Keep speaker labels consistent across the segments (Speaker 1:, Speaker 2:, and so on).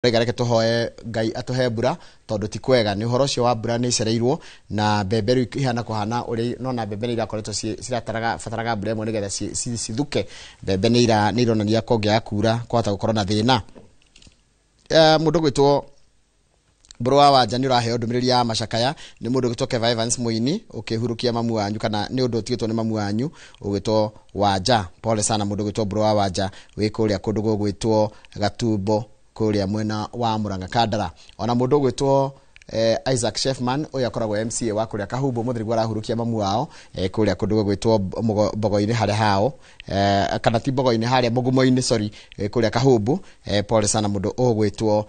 Speaker 1: Regareke tuhoe Ngai atuhe mbura tondu ti kwega ni uhoro cio wa mbura ni cereirwo na mbembe ru ihana kuhana uri nona mbembe ni irakoretwo cirataraga fataraga mbura imwe nigetha cithuke mbembe ni ironania kongia kura kwata gukorwo na thina mundu gwitwo Bro wa Wanja ni uraheo ndumiriri ya macakaya ni mundu gwitwo Keva Evans Muini ukihurukia mamu wanyu kana ni undu utigitwo ni mamu wanyu ugwitwo Wanja pole sana mundu gwitwo Bro wa Wanja wikuria kundu gwitwo Gatumbo kuria mwena wa Muranga Kandara ona mundu gwitwo Isaac Shefman uyu akoragwo MCA wa kuria Kahumbu muthiri gwa rahurukia mamu wao kuria kundu gwitwo Bogoini hare hao kana ti Bogoini hare Mugumo-ini sorry kuria Kahumbu pole sana mundu ugwitwo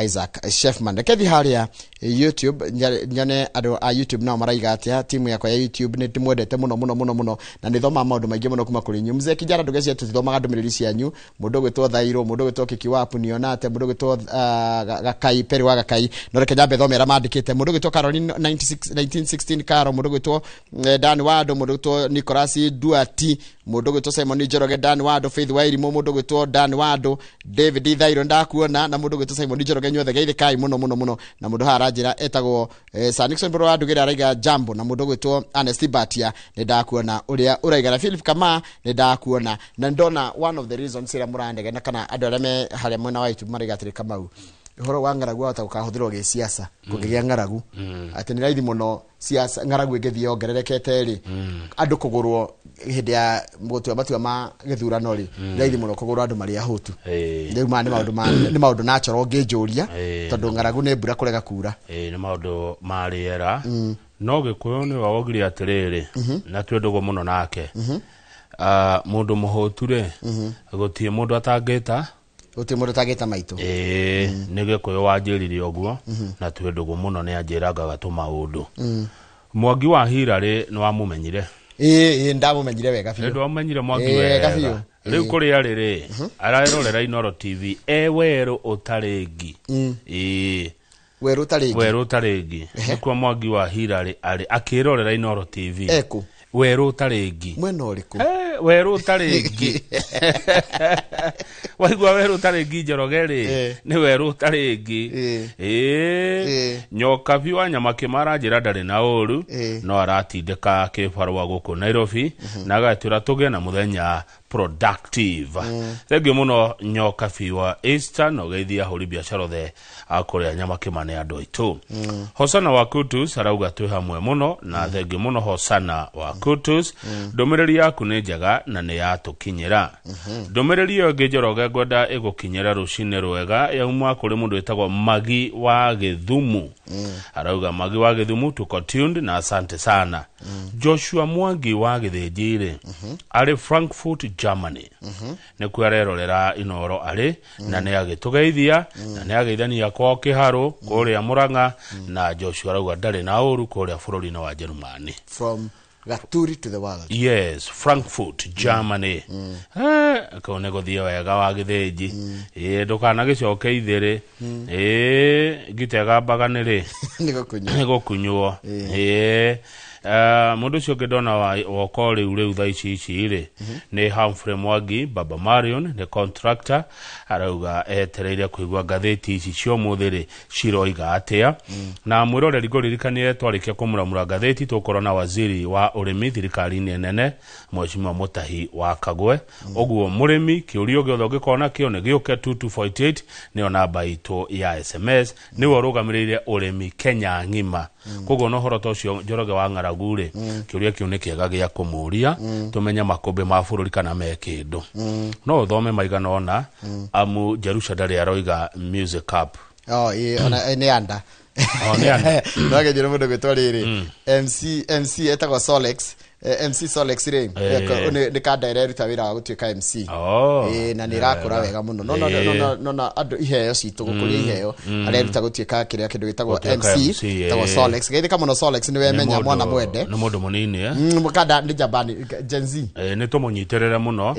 Speaker 1: Isaac Shefman rekethi haria YouTube nyone ado a YouTube na maraiga atia timu yako ya YouTube ni timwendete muno na nithoma maundu maingi muno kuma kuri nyu mzee kijana ndugeci tutithomaga ndumiriri cianyu mundu gwitwo Thairo mundu gwitwo Kikiwapu nionate mundu gwitwo Gakai Peri wa Gakai no reke nyambe thomera mandikite mundu gwitwo Caroline 1916 Caro mundu gwitwo Dan Wado mundu gwitwo Nicholas Duati mundu gwitwo Simon Njoroge Dan Wado Faith Wairimu mundu gwitwo Dan Wado David Thairo ndakuona na mundu gwitwo Simon Njoroge nyothe geithe kai muno na mundu harajira etagwo Sanixon Bro adugira araiga Jambo na mundu gwitwo Ernest Batia ni ndakuona uria uraigana Philip Kama ni ndakuona na ndona one of the reasons ira murandege na kana andu areme haria mwena wa YouTube mariga atiri Kamau horo wa ngaragu ata ukahuthirwo ge siasa kugigia ngaragu ati ni raithi muno siasa ngaragu igithie ongererekete ri andu kugurwo hindi ya mutua matua ma githurano ri raithi muno kugurwo andu mari ahutu riu ni maundu natural ngijuria tondu ngaragu ni mbura kurega kura
Speaker 2: ni maundu mariera no gikuyu ni wawogiri atiriri na twendogwo muno nake mundu muhuture gutie mundu atangita
Speaker 1: uti mundu tageta maitu
Speaker 2: nige koyo wajirire oguo na twendogwo muno ne ajiraga gatuma undu Mwangi wa Hirare no amumenyire
Speaker 1: ndamumenyire wega biyo
Speaker 2: ndo amenyire Mwangi wega riu kuri arire ararorera Inoro TV weru utarengi weru utarengi kwa Mwangi wa Hirare ari akirorera Inoro TV
Speaker 1: eko
Speaker 2: weru utarengi
Speaker 1: mwena uriku
Speaker 2: weru utarengi waigwa weru utarengi Njorogeri ni weru utarengi nyoka biwa nyama kimara njira ndari na uru no aratindika kibarua guku Nairobi na gatura tuge na muthenya productive thank you muno nyoka biwa Eastern no geithia hori biashara the akuria nyama kimane andu aitu Hosana wa Kutus arauga twi hamwe muno na thank you muno Hosana wa Kutus ndumiriri yaku ni njega na ni yatukinyira ndumiriri yo Njoroge gwenda igukinyira rucine rwega yauma kuri mundu etagwo Magi wa Githumu arauga Magi wa Githumu tuko tuned na asante sana Joshua Mwangi wa Githinjire ari Frankfurt Germany ne kwarerorera Inoro ari na ne agitugeithia na ne ageithania kwa Kiharo kuria Muranga na Joshua arauga ndari na uru kuria bururi-ini wa Germany
Speaker 1: from Gaturi to the world.
Speaker 2: Yes, Frankfurt, Germany. Kaone gothia wega wa Githinji. Ndukana gicoke ithere. Gitega baganire. Nigo kunywo. Mundu cio ngidona wa kore ure tha ici ri ni Humphrey Mwangi Baba Marion the contractor arauga etereire kuigwa gatheti ici cio muthiri ciroiga atia na mwiroreri goririkanie twarikia kumuramura gatheti tukorona waziri wa urimi thirikari-ini nene Mheshimiwa Mutahi wa Kagwe oguo murimi kiurio giothe gikona kio ne gioke 2248 ni ona baito ya SMS ni worugamirire urimi Kenya ngima koguo no horo tocio Njoroge wa Ngaragure kiuria kiu ni kiega gia kumuria tumenya makombe ma bururi kana mekindu no thome maigana ona amu Jerusha ndari aroiga music cup
Speaker 1: ona ni anda nage jiro mundu gwitwa riri MC etagwo Solex MC Solex ri ni ka director wira wa gutuika MC na ni rakura wega muno no andu iheo citu gukuri iheo areruta gutuika kiria kindu gitagwo MC etagwo Solex geithika muno Solex ni wemenya mwana mwende
Speaker 2: no mundu munini
Speaker 1: mukanda ni Jabani Gen Z
Speaker 2: ni tumunyiterere muno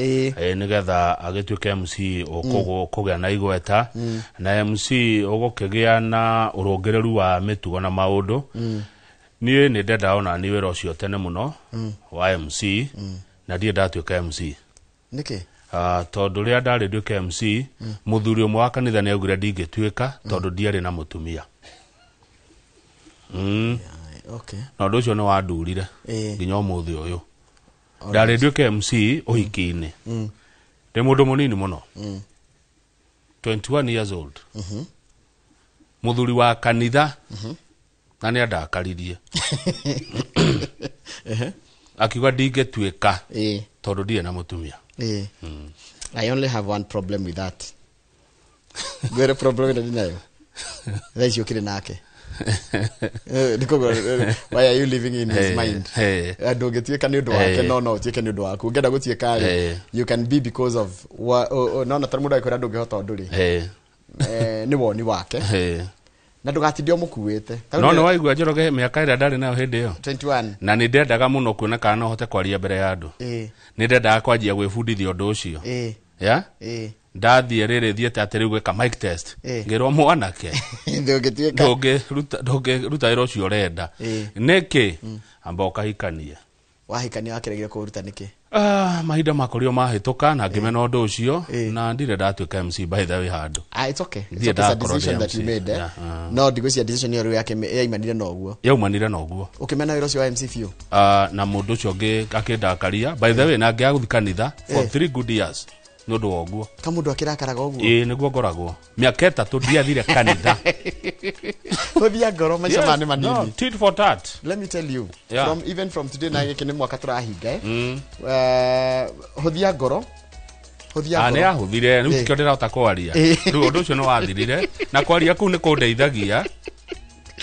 Speaker 2: nigetha agituika MC okugia na igweta na MC ogukigia na urongereru wa mitugo na maundu niye ni ndenda ona ni wira ucio tene muno wa MC na ndiye ndatuika MC
Speaker 1: niki
Speaker 2: tondu ria ndari nduike MC muthuri umwe wa kanitha ni augire ndingituika tondu ndiari na mutumia.
Speaker 1: Okay.
Speaker 2: Na ndu ucio ni wandurire nginya umuthi uyu. Ndari nduike MC uhiki-ini. Ndi mundu munini muno. 21 years old. Muthuri wa kanitha na ni andakaririe. Akiuga ndingituika tondu ndiye na mutumia.
Speaker 1: I only have one problem with that. Gwere problem with nayo. That's you killing nake. Why are you living in his mind? Ndũngĩtuĩka nĩ ũndũ wake no ũtuĩke nĩ ũndũ waku. Ũngĩenda gũtuĩka you can be because of no na mũndũ akwĩra ndũngĩhota ũndũ rĩ. Nĩ woni wake. Na ndũgatinde ũmũkuĩte.
Speaker 2: No nĩ waigua Njoroge mĩaka ĩrĩa ndarĩ nayo hĩndĩ ĩyo
Speaker 1: 21.
Speaker 2: na nĩ ndendaga mũno kuona kana no hote kwaria mbere ya andũ. Nĩ ndendaga kwanjia gwĩbundithia ũndũ ũcio. Ndathie rĩrĩ thiĩte atĩ rĩu gwĩka mic test ngĩrwo mwanake ndũngĩruta wĩra ũcio ũrenda nĩkĩ amba ũkahikanie.
Speaker 1: Wahikania wakĩregire kũruta nĩkĩ?
Speaker 2: Mahinda makorio mahĩtũka na ngĩmena ũndũ ũcio na ndirĩ ndatuĩka MC by the way handũ.
Speaker 1: It's okay. It's a decision that you made. No ndigũcia decision ĩyo yake yaimanire na ũguo.
Speaker 2: Yaumanire na ũguo.
Speaker 1: Ũkĩmena wĩra ũcio wa MC biũ.
Speaker 2: Na mũndũ ũcio ũngĩ akĩndakaria by the way na ngĩagũthi kanitha for 3 good years. Nũndũ wa ũguo.
Speaker 1: Kamũndũ akĩrakaraga ũguo.
Speaker 2: Nĩguo ngoragwo. Mĩaka 3 ndiathire kanitha.
Speaker 1: Hũthia ngoro maica mane manini.
Speaker 2: No, tit for tat.
Speaker 1: Let me tell you. From today na gĩkĩ nĩ mwaka tũrahinga. Hũthia ngoro.
Speaker 2: Nĩ ahũthire rĩu tikĩo ndĩrahota kwaria. Rĩu ũndũ ũcio nĩ wathirire na kwaria kũu nĩ kũndeithagia.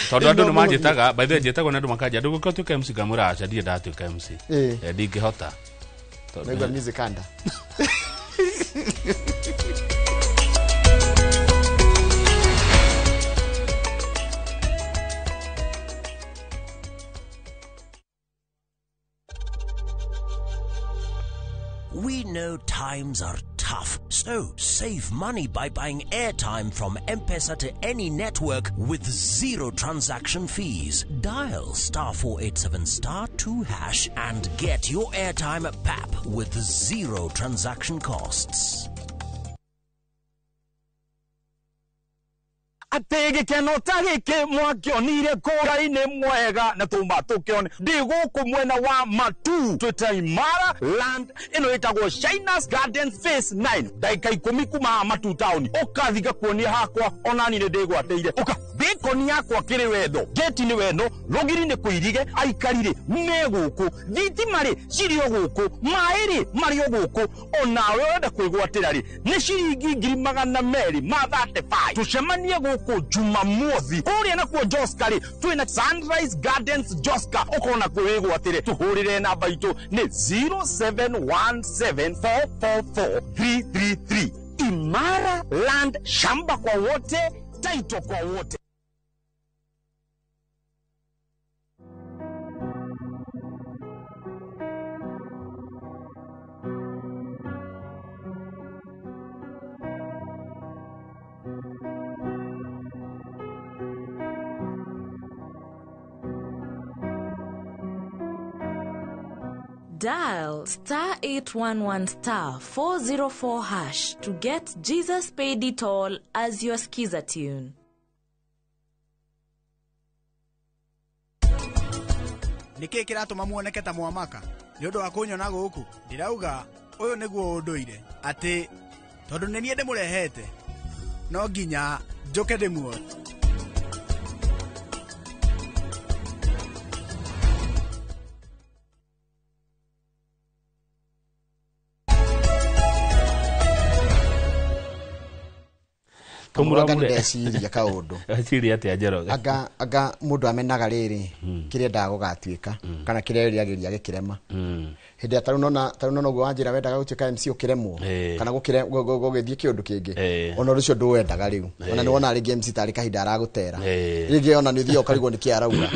Speaker 2: Tondũ andũ nĩ manjĩtaga by the way njĩtagwo na andũ makanja ndũgũkorwo tuĩka MC ngamwĩra aca ndirĩ ndatuĩka MC. Ndingĩhota.
Speaker 1: Naigua music kanda.
Speaker 3: We know times are tough, so save money by buying airtime from M-Pesa to any network with zero transaction fees. Dial *487*2# and get your airtime PAP with zero transaction costs.
Speaker 4: Atege kenota gike mwakionire kũra-inĩ mwega na tũma tũkĩone ndĩ gũkũ mwena wa Matu twĩta Imara land ĩno ĩtagwo Shinas Garden Phase 9 ndagĩka 10 kuma Matu town ũkathiga kuonia hakwa onani nĩ ndĩgwatĩire ũka bacon yakwa kĩrĩ wendo geti nĩ wendo rũgiri nĩ kũirige aikarire me gũkũ thitima rĩ cirĩ o gũkũ maĩ rĩ marĩ o gũkũ onawe wenda kwĩgwatĩra rĩ nĩ ciringi 200 ma 35 tũcemanie gũkũ Jumamothi kuria na kuo Joska ri twina Sunrise Gardens Joska ukona kwĩgwatĩre tuhurire namba itu ni 0717444333 Imara Land, shamba kwa wote, title kwa wote.
Speaker 5: Dial *811*404# to get Jesus Paid It All as your skiza tune.
Speaker 6: Niki kiratuma muoneke ta mwamaka ni undu wa kunyona guku ndirauga uyu niguo unduire ati tondu ni nie ndimurehete no nginya njuke ndimuone.
Speaker 1: Tumuraga ndeciria kaundu
Speaker 2: ciria ati Njoroge
Speaker 1: anga mundu amenaga riri kiria ndagugatuika kana kiria riagiria gikirema hindi ataru nona uguo wanjira wendaga gutuika MC ukiremwo kana gugithie kiundu kingi ona rucio nduwendaga riu ona ni wona ringi MC tari kahinda aragutera ringi ona ni thio karigwo ni kiarauga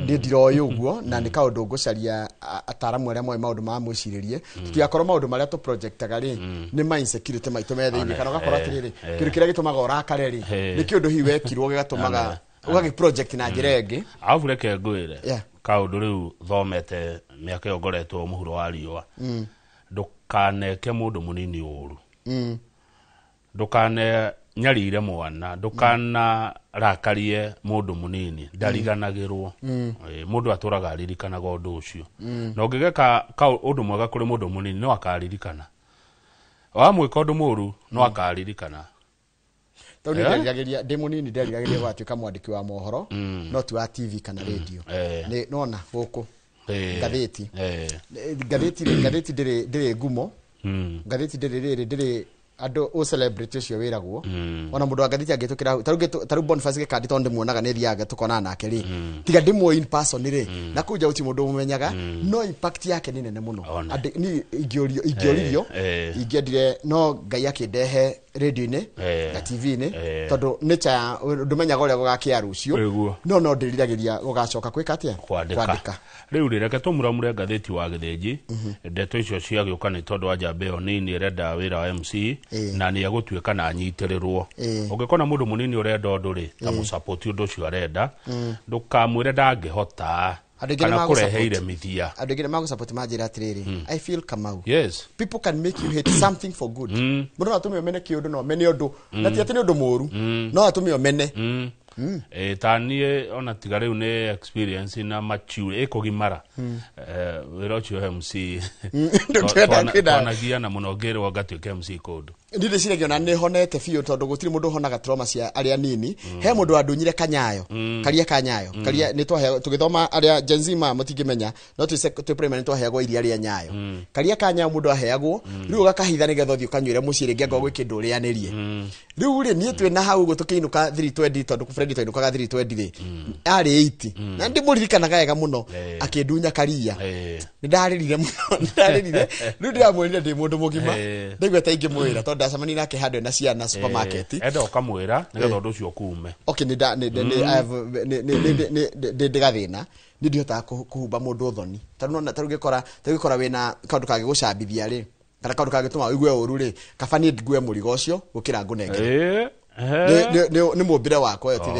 Speaker 1: ndiroyo uguo na ni kaundu ngucaria ataramu aria moe maundu ma muciririe tutiakorwo maundu maria tu projectaga ri ni ma insecurity maitu methiini kana gakora atiriri kindu kiria gitumaga urakare ri ni kiundu hi wekirwo gigatumaga ugagi project na njira ingi
Speaker 2: afu reke ngwire kaundu riu thomete miaka iyo ngoretwo muhuro wa riua kaneke mundu munini uru ndukane nyarire mwana ndukana rakarie mundu munini ndariganagirwo mundu aturaga aririkana gondo ucio no ngigeka undu mwega kuri mundu munini no akaririkana wa mwika undu muru no akaririkana
Speaker 1: Toni ndiriragiria ndi munini ndiriragiria gwatuika mwandiki wa mohoro no tu wa TV kana radio ni nona guku gatheti gatheti ndire ngumo gatheti ndire ando o celebrity cio wiragwo ona mundu agathiti agitukira taru Boniface Gikandi tonde muonaga ne thiaga tukona nake ri tiga ndimo in person ri na kuja uti mundu mumenyaga no impact yake ni nene muno ni igioririo igiendire no ngai akindehe radio-ini na TV-ini tondu necha ndumenyaga uria gugakia rucio no ndiriragiria gugacoka kwika atia kwandika
Speaker 2: riu rireke tumuramure ngatheti wa Githinji ndeto icio cia giuka ni tondu wa Jabeo nini renda wira wa MC na ni agutuika na nyitirirwo ungikona mundu munini urenda nduri ta mu support undu cio arenda ndukamwire ndangihota kana kureheire mithia
Speaker 1: andugire magu support majira atiriri I feel Kamau
Speaker 2: yes
Speaker 1: people can make you hate something for good mundu atumio mene kiundu no mene undu na ti ati ni undu moru no atumio mene
Speaker 2: tanie ona tigare une experience na mature ekogimara wirocho MC twanagia na munogere wagatuike MC code
Speaker 1: ndire ciregio na ne honete fio tondu gutiri mundu honaga trauma cia aria nini he mundu andunyire kanyayo karia karia ni twahe tugithoma aria genzima mutingimenya no tu primary twaheagwo iria aria nyayo karia kanyayo mundu aheagwo riu gakahitha ni getho thio kanyuire mucire ngengo gwikindu urianirie riu ri ni twi na hau gutukiinuka 320 tondu Fred toinukaga 320 ari 80 na ndimuririkanaga wega muno akindunya karia ni ndaririre muno riu ndiramwirire ndi mundu mugima ndigweta ingimwira tondu ndacamani nake handwe na ciana supermarket
Speaker 2: enda ukamwira nigetha undu ucio kuume
Speaker 1: okay ni ndigathina ni ndihota kuhumba mundu uthoni taru gikora wina kaundu kage gucambithia ri kana kaundu kage tuma igwe uru ri kabani ngwe murigo ucio gukira ngunenge ni mumbire wako
Speaker 2: ti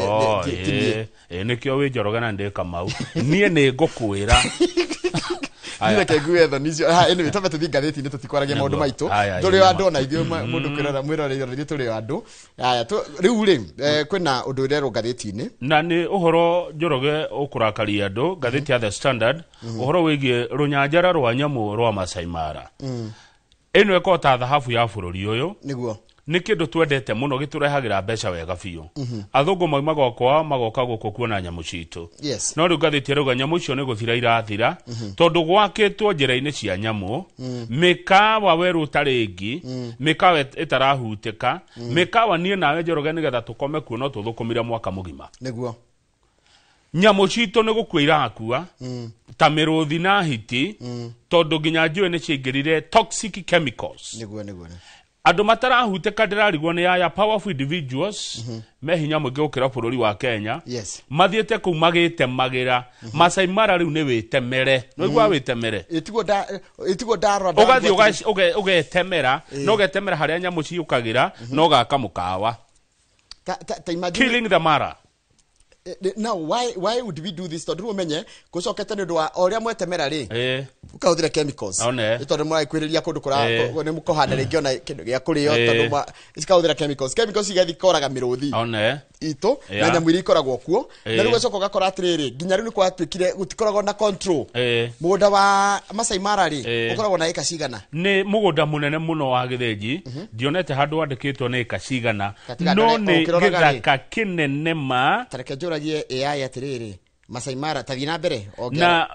Speaker 2: nikio winjorogana ndi Kamau nie ni ngukwira
Speaker 1: Nile kegwe tho nicio anyway tabe tuthi ngatheti ni tutikwaragia maundu maitu turi andu na ithio mundu kwirora mwirorere turi andu aya riu ri kwina undu rero ngatheti-ini
Speaker 2: na ni uhoro njoroge ukurakaria andu ngatheti ya The Standard uhoro wigie runyanjara rwa nyamu rwa Masai Mara eno ekota thahabu ya bururi uyu
Speaker 1: niguo
Speaker 2: ni kindu twendete muno giturehagira mbeca wega fiu athungu magoka guku kuona nyamu citu no riu ngathiti ruga nyamu icio ni guthira irathira tondu gwakitwo njira-ini cia nyamu mikawa weru taringi mikawa itarahutika mikawa nie nawe njoroge ni getha tukome kuo no tuthukumire mwaka mugima
Speaker 1: niguo
Speaker 2: nyamu citu ni gukua irakua ta miruthi na hiti tondu nginya njui ni ciingirire toxic chemicals
Speaker 1: niguo
Speaker 2: andu matarahuteka ndirarigwo ni ya powerful individuals mehinya mwingi gukira bururi wa Kenya mathiete ku magitemagira Masai Mara riu ni witemere no igwa witemere
Speaker 1: itigo darwa
Speaker 2: ugathi ugetemera no getemera haria nyamu ciukagira no gaka mukawa killing the Mara.
Speaker 1: Now why would we do this? Tondu umenye gucokete ni ndwa oria mwetemera ri ukahuthira chemicals tondu mwa kwiriria kundu kura ni mukohanda ringi ona kindu gia kurio tondu ikahuthira chemicals igathi koraga miruthi ito na nyamu iri ikoragwo kuo na riu gacoko gakora atiriri nginya riu ni kwatwikire gutikoragwo na control mugunda wa Masai Mara ri ukoragwo na eka cigana
Speaker 2: ni mugunda munene muno wa Githinji dionete handu andikitwo ni eka cigana no ni githaka kinene ma
Speaker 1: tareke njuragie AI atiriri Masai Mara tathina mbere
Speaker 2: na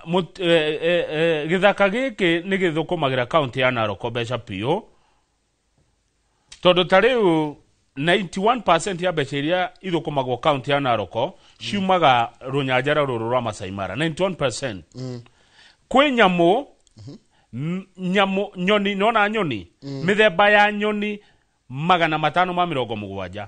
Speaker 2: githaka giki ni githukumagira county ya Narok mbeca pio tondu tariu 91% ya mbeca iria ithukumagwo county ya Narok ciumaga runyanjara ruru rwa Masai Mara 91% kwi nyamu nyoni nona nyoni mithemba ya nyoni 570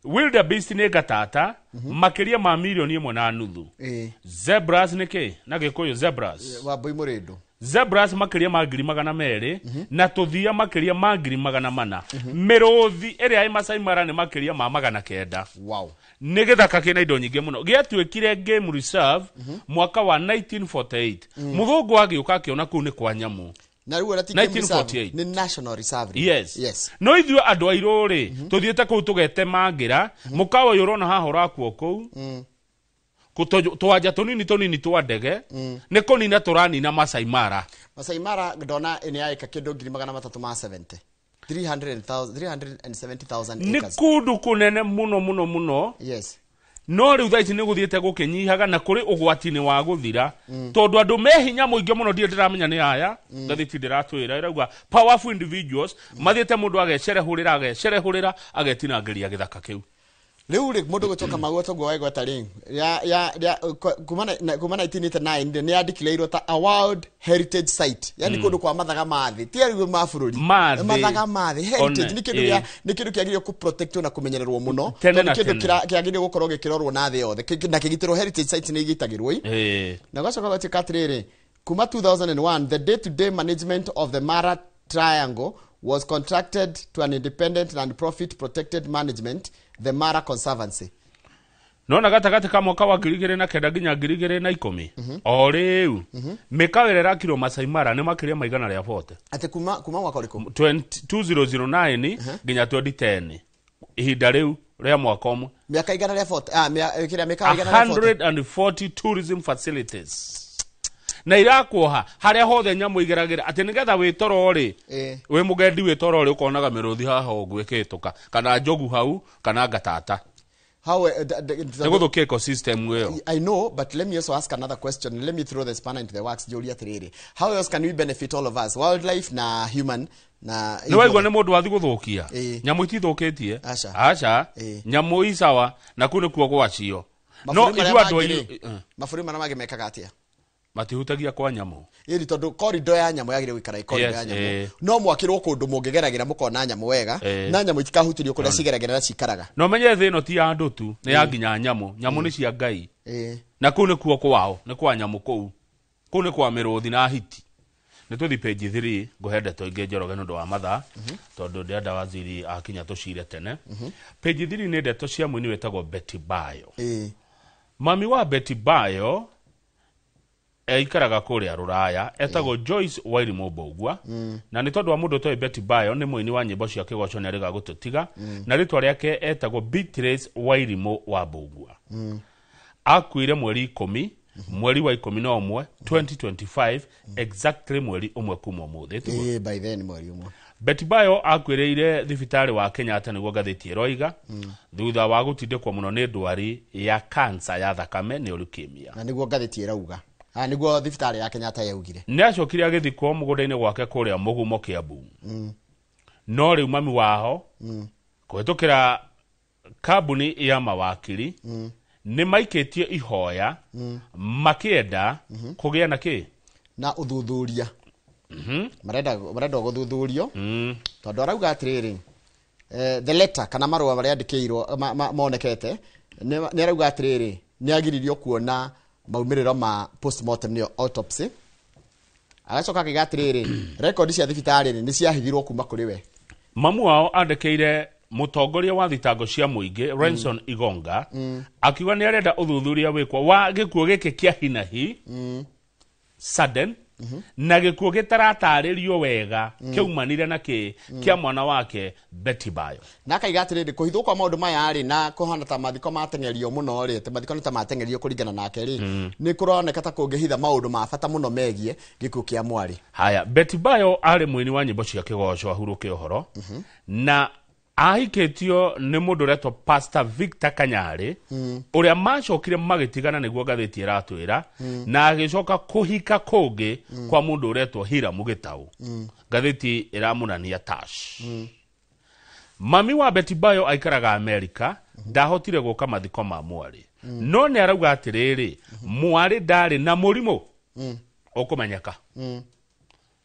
Speaker 2: wildebeest ni gatata makiria ma milioni 1.5 zebras niki na gikuyu zebras
Speaker 1: wa boy murindo
Speaker 2: zebras makiria ma 200 na tuthia makiria ma 400 miruthi iria ai Masai Mara ni makiria ma 900
Speaker 1: wow
Speaker 2: ni githaka kina indo nyingi muno giatwikire game reserve mwaka wa 1948 muthungu agiuka akiona ku ni kwa nyamu
Speaker 1: Na ruo
Speaker 2: 1948
Speaker 1: ni National Reserve.
Speaker 2: Yes. No ithuĩ andũ airũ rĩ tuthiĩte kũu tũgete mangira mũkawa yorona haha ũrakuo kũu twanja tũnini twa ndege nĩ kũnina tũranina Masai Mara.
Speaker 1: Masai Mara ndona nĩ yaika kĩndũ 370,000 370,000 acres.
Speaker 2: Nĩ kũndũ kũnene mũno.
Speaker 1: Yes.
Speaker 2: No rĩu thaici nĩ gũthiĩte gũkĩnyihaga na kũrĩ ũgwati-inĩ wa gũthira tondũ andũ mehinya mũingĩ mũno ndirĩ ndĩramenya nĩ aya ngathĩti ndĩratwĩra ĩrauga powerful individuals mathiĩte mũndũ agecerehũrĩra agetinangĩria gĩthaka kĩu.
Speaker 1: Rĩu rĩ mũndũ gũcoka magweta guo waigweta rĩ ya kuma 1989 nĩ yandĩkĩirwo ta a World Heritage Site, yani kũndũ kwa mathaga mathĩ ti ariwe mabũrũri mathaga mathĩ heritage nĩ kĩndũ kĩagĩrĩirwo ku protect na kũmenyererwo mũno tondũ kĩndũ kĩagĩrĩirwo gũkorwo gĩkĩrorwo na thĩ yothe na kĩgitĩrwo heritage site nĩ igitagĩrwo na gũcoka gũtuĩka atĩrĩrĩ kuma 2001 the day-to-day management of the Mara Triangle was contracted to an independent and profit protected management, the Mara Conservancy.
Speaker 2: Nona gatagatĩ ka mwaka wa 2009 nginya 2010 o rĩu mĩkawa ĩrĩa ĩrakirwo Masai Mara nĩ makĩria maigana rĩa 40
Speaker 1: ati kuma mwaka ũrĩkũ
Speaker 2: 2009 nginya 2010 ihinda rĩu rĩa mwaka ũmwe
Speaker 1: mĩaka igana rĩa 40 mĩkawa igana rĩa
Speaker 2: 140 tourism facilities na irakuoha haria hothe nyamu igeragira ati nigetha witoro ri we mugendi witoro ri ukonaga miruthi haha ogwikituka kana njogu hau kana ngatata
Speaker 1: how
Speaker 2: the ecosystem weyo.
Speaker 1: I know, but let me also ask another question. Let me throw the spanner into the works. Julia Triri, how else can we benefit all of us, wildlife na human na
Speaker 2: no waigwa nĩ mũndũ wathi gũthũkia nyamu itithũkĩtie aca nyamu isawa na kune kuo gwacio no ithu andũ
Speaker 1: mabũrũri mana mage mekaga atia
Speaker 2: matihutagia kwa nyamu
Speaker 1: iri tondu corridor ya nyamu yagire gwikara corridor ya nyamu no mwakirwo kundu mungigeragira mukona nyamu wega na nyamu itikahutirio kuria cigeragera na cikaraga
Speaker 2: no menye thĩ ĩno ti ya andũ tu nĩ ya nginya nyamu nĩ cia Ngai na kuu nĩ kuo kwao nĩ kwa nyamu kuu nĩ kwa mĩrũthi na hiti nĩ tũthi page 3 ngũhende tũingĩ Njoroge nĩ ũndũ wa mathaa tondũ ndĩenda waziri akinya tũcire tene page 3 nĩ ndeto cia mũini wetagwo Betty Bayo mami wa Betty Bayo ikaraga kũrĩa Rũraya etagwo Joyce Wairimu Mbũgua na nĩ tondũ wa mũndũ toĩ Betty Bayo nĩ mũini wa nyĩmbo cia kĩgoco nĩ arĩga gũtũtiga na rĩtwa rĩake etagwo Beatrice Wairimu wa Mbũgua akuire mweri 10 mweri wa 11 2025 exactly mweri ũmwe kuma ũmũthĩ
Speaker 1: by then mweri ũmwe
Speaker 2: Betty Bayo akuĩrĩire thibitarĩ wa Kenyatta nĩguo ngathĩti ĩroiga thutha wa gũtindĩkwo mũno nĩ ndwari ya cancer ya thakame nĩ leukemia
Speaker 1: na nĩguo ngathĩti ĩrauga nĩguo thibitarĩ ya Kenyatta yaugire
Speaker 2: nĩ acokire agĩthikwo mũgũnda-inĩ gwake kũrĩa Mũgumo Kiambu no rĩu mami wao kũhetũkĩra kambuni ya mawakiri nĩ maikĩtie ihoya makĩenda kũgĩa na kĩ
Speaker 1: na ũthuthuria marenda gũthuthurio tondũ arauga atĩrĩrĩ the letter kana marũa marĩa andĩkĩirwo monekete nĩ arauga atĩrĩrĩ nĩ agiririo kuona maumĩrĩro ma postmortem nĩyo autopsy agacoka akiuga atĩrĩrĩ record cia thibitarĩ nĩ ciahithirwo kuma kũrĩ we
Speaker 2: mamu wao andĩkĩire mũtongoria wa thitango cia mũingĩ Renson Igonga akiuga nĩ arenda ũthuthuria wĩkwo wa gĩkuũ gĩkĩ kĩa hinahi sudden na gĩkuũ gĩtaratarĩrio wega kĩaumanire na kĩa mwana wake Betty Bayo
Speaker 1: na akaiga atĩrĩrĩ kũhithwo kwa maũndũ maya rĩ na kũhana ta mathiko matengerio mũno rĩ mathiko nĩ ta matengerio kũringana nake rĩ nĩ kũroneka ta kũngĩhitha maũndũ ma bata mũno megie gĩkuũ kĩa mwarĩ
Speaker 2: haya Betty Bayo arĩ mũini wa nyĩmbo cia kĩgoco ahurũke ũhoro na ahikĩtio nĩ mũndũ ũretwo Pastor Victor Kanyarĩ ũrĩa macokire magĩtigana nĩguo ngathĩti ĩratwĩra na agĩcoka kũhika kũngĩ kwa mũndũ ũretwo Hiramu Gĩtaũ ngathĩti ĩramũnania Tash mami wa Betty Bayo aikaraga Amerika ndahotire gũka mathiko ma mwarĩ no nĩ arauga atĩrĩrĩ mwarĩ ndarĩ na mũrimũ ũkũmenyeka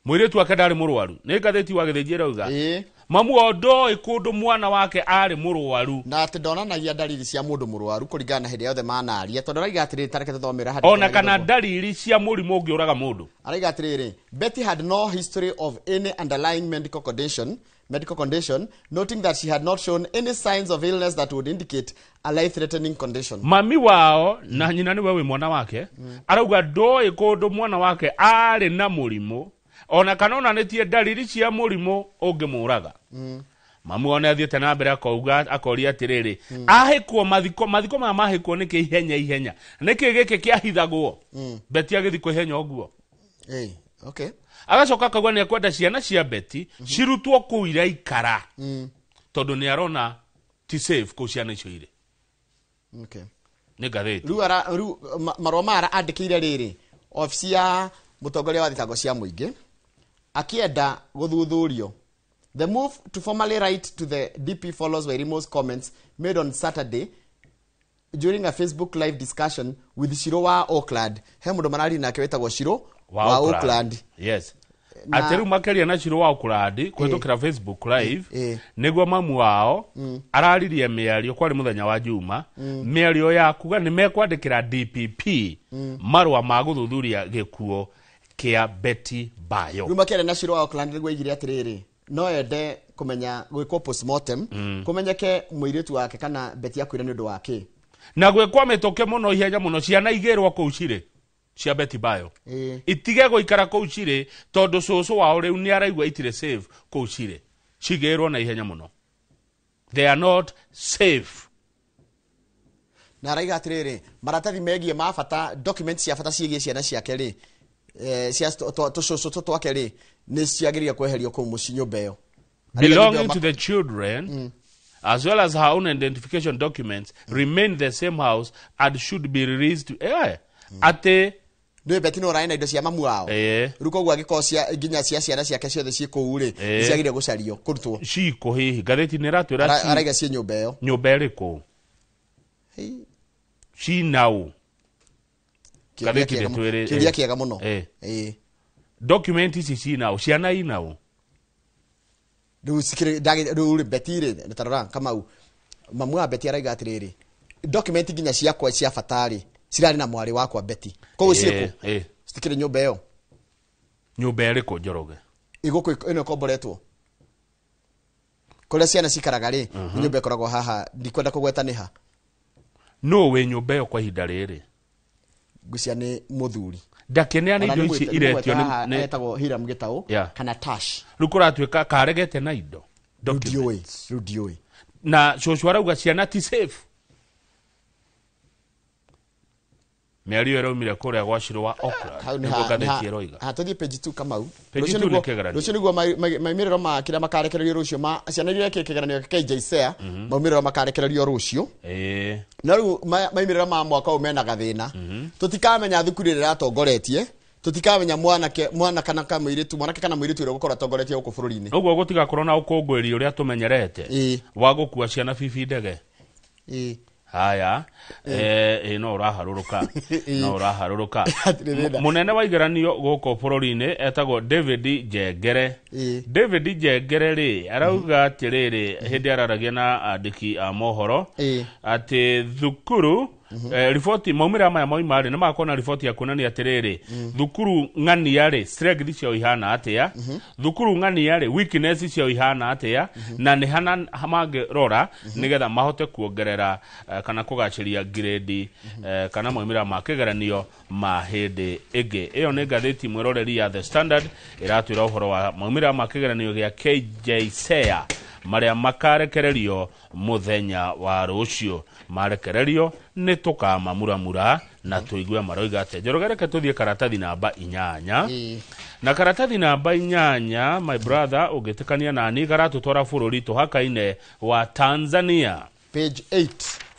Speaker 2: mũirĩtu wake ndarĩ mũrwaru nĩ ngathĩti wa gĩthĩnji ĩrauga mamu ondo ĩkũndũ mwana wake arĩ mũrwaru
Speaker 1: na atĩ ndonanagia dalili cia mũndũ mũrwaru kũringana na hĩndĩ yothe manaria tondũ araiga atĩrĩrĩ tareke tũthomera
Speaker 2: ona kana dalili cia mũrimũ ũngĩũraga mũndũ
Speaker 1: araiga atĩrĩrĩ Betty had no history of any underlying medical condition noting that she had not shown any signs of illness that would indicate a life-threatening condition
Speaker 2: mami wao na nyina nĩwe wĩ mwana wake arauga ndoĩ kũndũ mwana wake arĩ na mũrimũ ona kanona netie dalili cia murimo ungimuraga mamu one athiete na mbere akauga akoria atiriri ahikwo mathiko ma mahikwo niki ihenya niki giki kiahithagwo Beti agithiko ihenya oguo
Speaker 1: okay
Speaker 2: agacoka akauga ni akwenda ciana cia Beti cirutwo ku ira ikara tondu ni arona ti safe ku ciana icio ire
Speaker 1: okay
Speaker 2: ni gatheti
Speaker 1: ru maromara andikire riri ofisi ya mutongoria wa thitango cia muingi akienda guthuthurio. The move to formally write to the DP follows Wairimu's comments made on Saturday during a Facebook live discussion with Shiro wa Auckland. He mundu marari nake wetagwo Shiro wa Auckland.
Speaker 2: Yes. Ateru makeria na Shiro wa Auckland kwetukira Facebook live niguo mamu wao araririe miario kwari muthenya wa Juma miario ya kuga ni mekwandikira DPP marwa ma guthuthuria gikuo kia Betty Bayo.
Speaker 1: Ruma kere na Shiro wa Auckland niguo igire atiriri no ende kumenya gwikwo postmortem kumenyeke muiritu wake kana Betty akwira ni undu wake
Speaker 2: na gwikwa mitoke muno ihenya muno ciana igirwo ku ucire cia Betty Bayo itige goikara ku ucire tondu cucu wao riu ni araigwa itire save ku ucire cigirwo na ihenya muno. They are not safe.
Speaker 1: Na raiga atiriri maratathi megie mabata documents cia bata ciigie ciana ciake ri cia to twake ri ni ciagiria kweherio ku mucinyo beo
Speaker 2: belonging to the children as well as her own identification documents remain the same house and should be released to ate
Speaker 1: no Betty no raina indo cia mamu wao ruko gwa giko cia ginya cia ciana ciake ciothe ci ku uri ciagiria gucario kurutwo
Speaker 2: ciko hihi gatheti ni ratwira
Speaker 1: araiga cie nyumba eo
Speaker 2: nyumba ci now gatheti ndetwire
Speaker 1: kiria kiega muno
Speaker 2: document ici ci now ciana now
Speaker 1: du sikire du Betty ri netarora kama mamu wa Betty araiga atiriri document ginya cia kwa cia fatari cirari na mwari wakwa Betty koguo cieko sitikire nyumba eo
Speaker 2: nyumba eriko Njoroge
Speaker 1: iguko ino komboretwo kole ciana cikaraga ri nyumba ikoragwo haha ndikwenda kugwetaniha
Speaker 2: no we nyumba eo kwa ihinda riri
Speaker 1: gucia ni muthuri
Speaker 2: ndakene ani indo ici iretio
Speaker 1: ni etagwo Hiram Gitau kana Tash
Speaker 2: rukuratwika karegete na indo
Speaker 1: rudioi
Speaker 2: na cucu arauga ciana ti safe miario eraumire kuria gwa Shiro wa Auckland niguo gatheti eroiga
Speaker 1: hatuthie page 2 Kamau
Speaker 2: rucio
Speaker 1: niguo maimiriro ma kira makarekererio rucio ma ciana iria kekegeranio KJSEA maimiriro makarekererio rucio na ru maimiriro ma mwaka umena gathina tutikamenya thukuru ira ratongoretie tutikamenya mwana kana kamwiritu mwanake kana mwiritu ira gukora tongoretie guku bururi-ini
Speaker 2: uguo gutigakorwo na ukungwiri uria tumenyerete wa gukua ciana bibi ndege haya no uraharuruka munene wa igeranio goko bururi-ini etagwo David Jengere ri arauga atiriri hindi araragia na andiki a mohoro ati thukuru riboti maumira maya moimari na makona riboti ya kuonania atiriri thukuru ng'ania ri strength cio ihana atia thukuru ng'ania ri weakness cio ihana atia na ni hana hamange rora nigetha mahote kuongerera kana kugaciria grade kana maumira ma kigeranio ma hindi ingi iyo ni gatheti mwiroreri ya The Standard iratwira uhoro wa maumira ma kigeranio gia KJSEA maria makarekererio muthenya wa rucio marekererio ni tukamamuramura na tuigue maroiga ate njorogereke tuthie karatathi namba 8 na karatathi namba 8 my brother ugitikania nani garatutwara bururi tuhakaine wa Tanzania
Speaker 1: page 8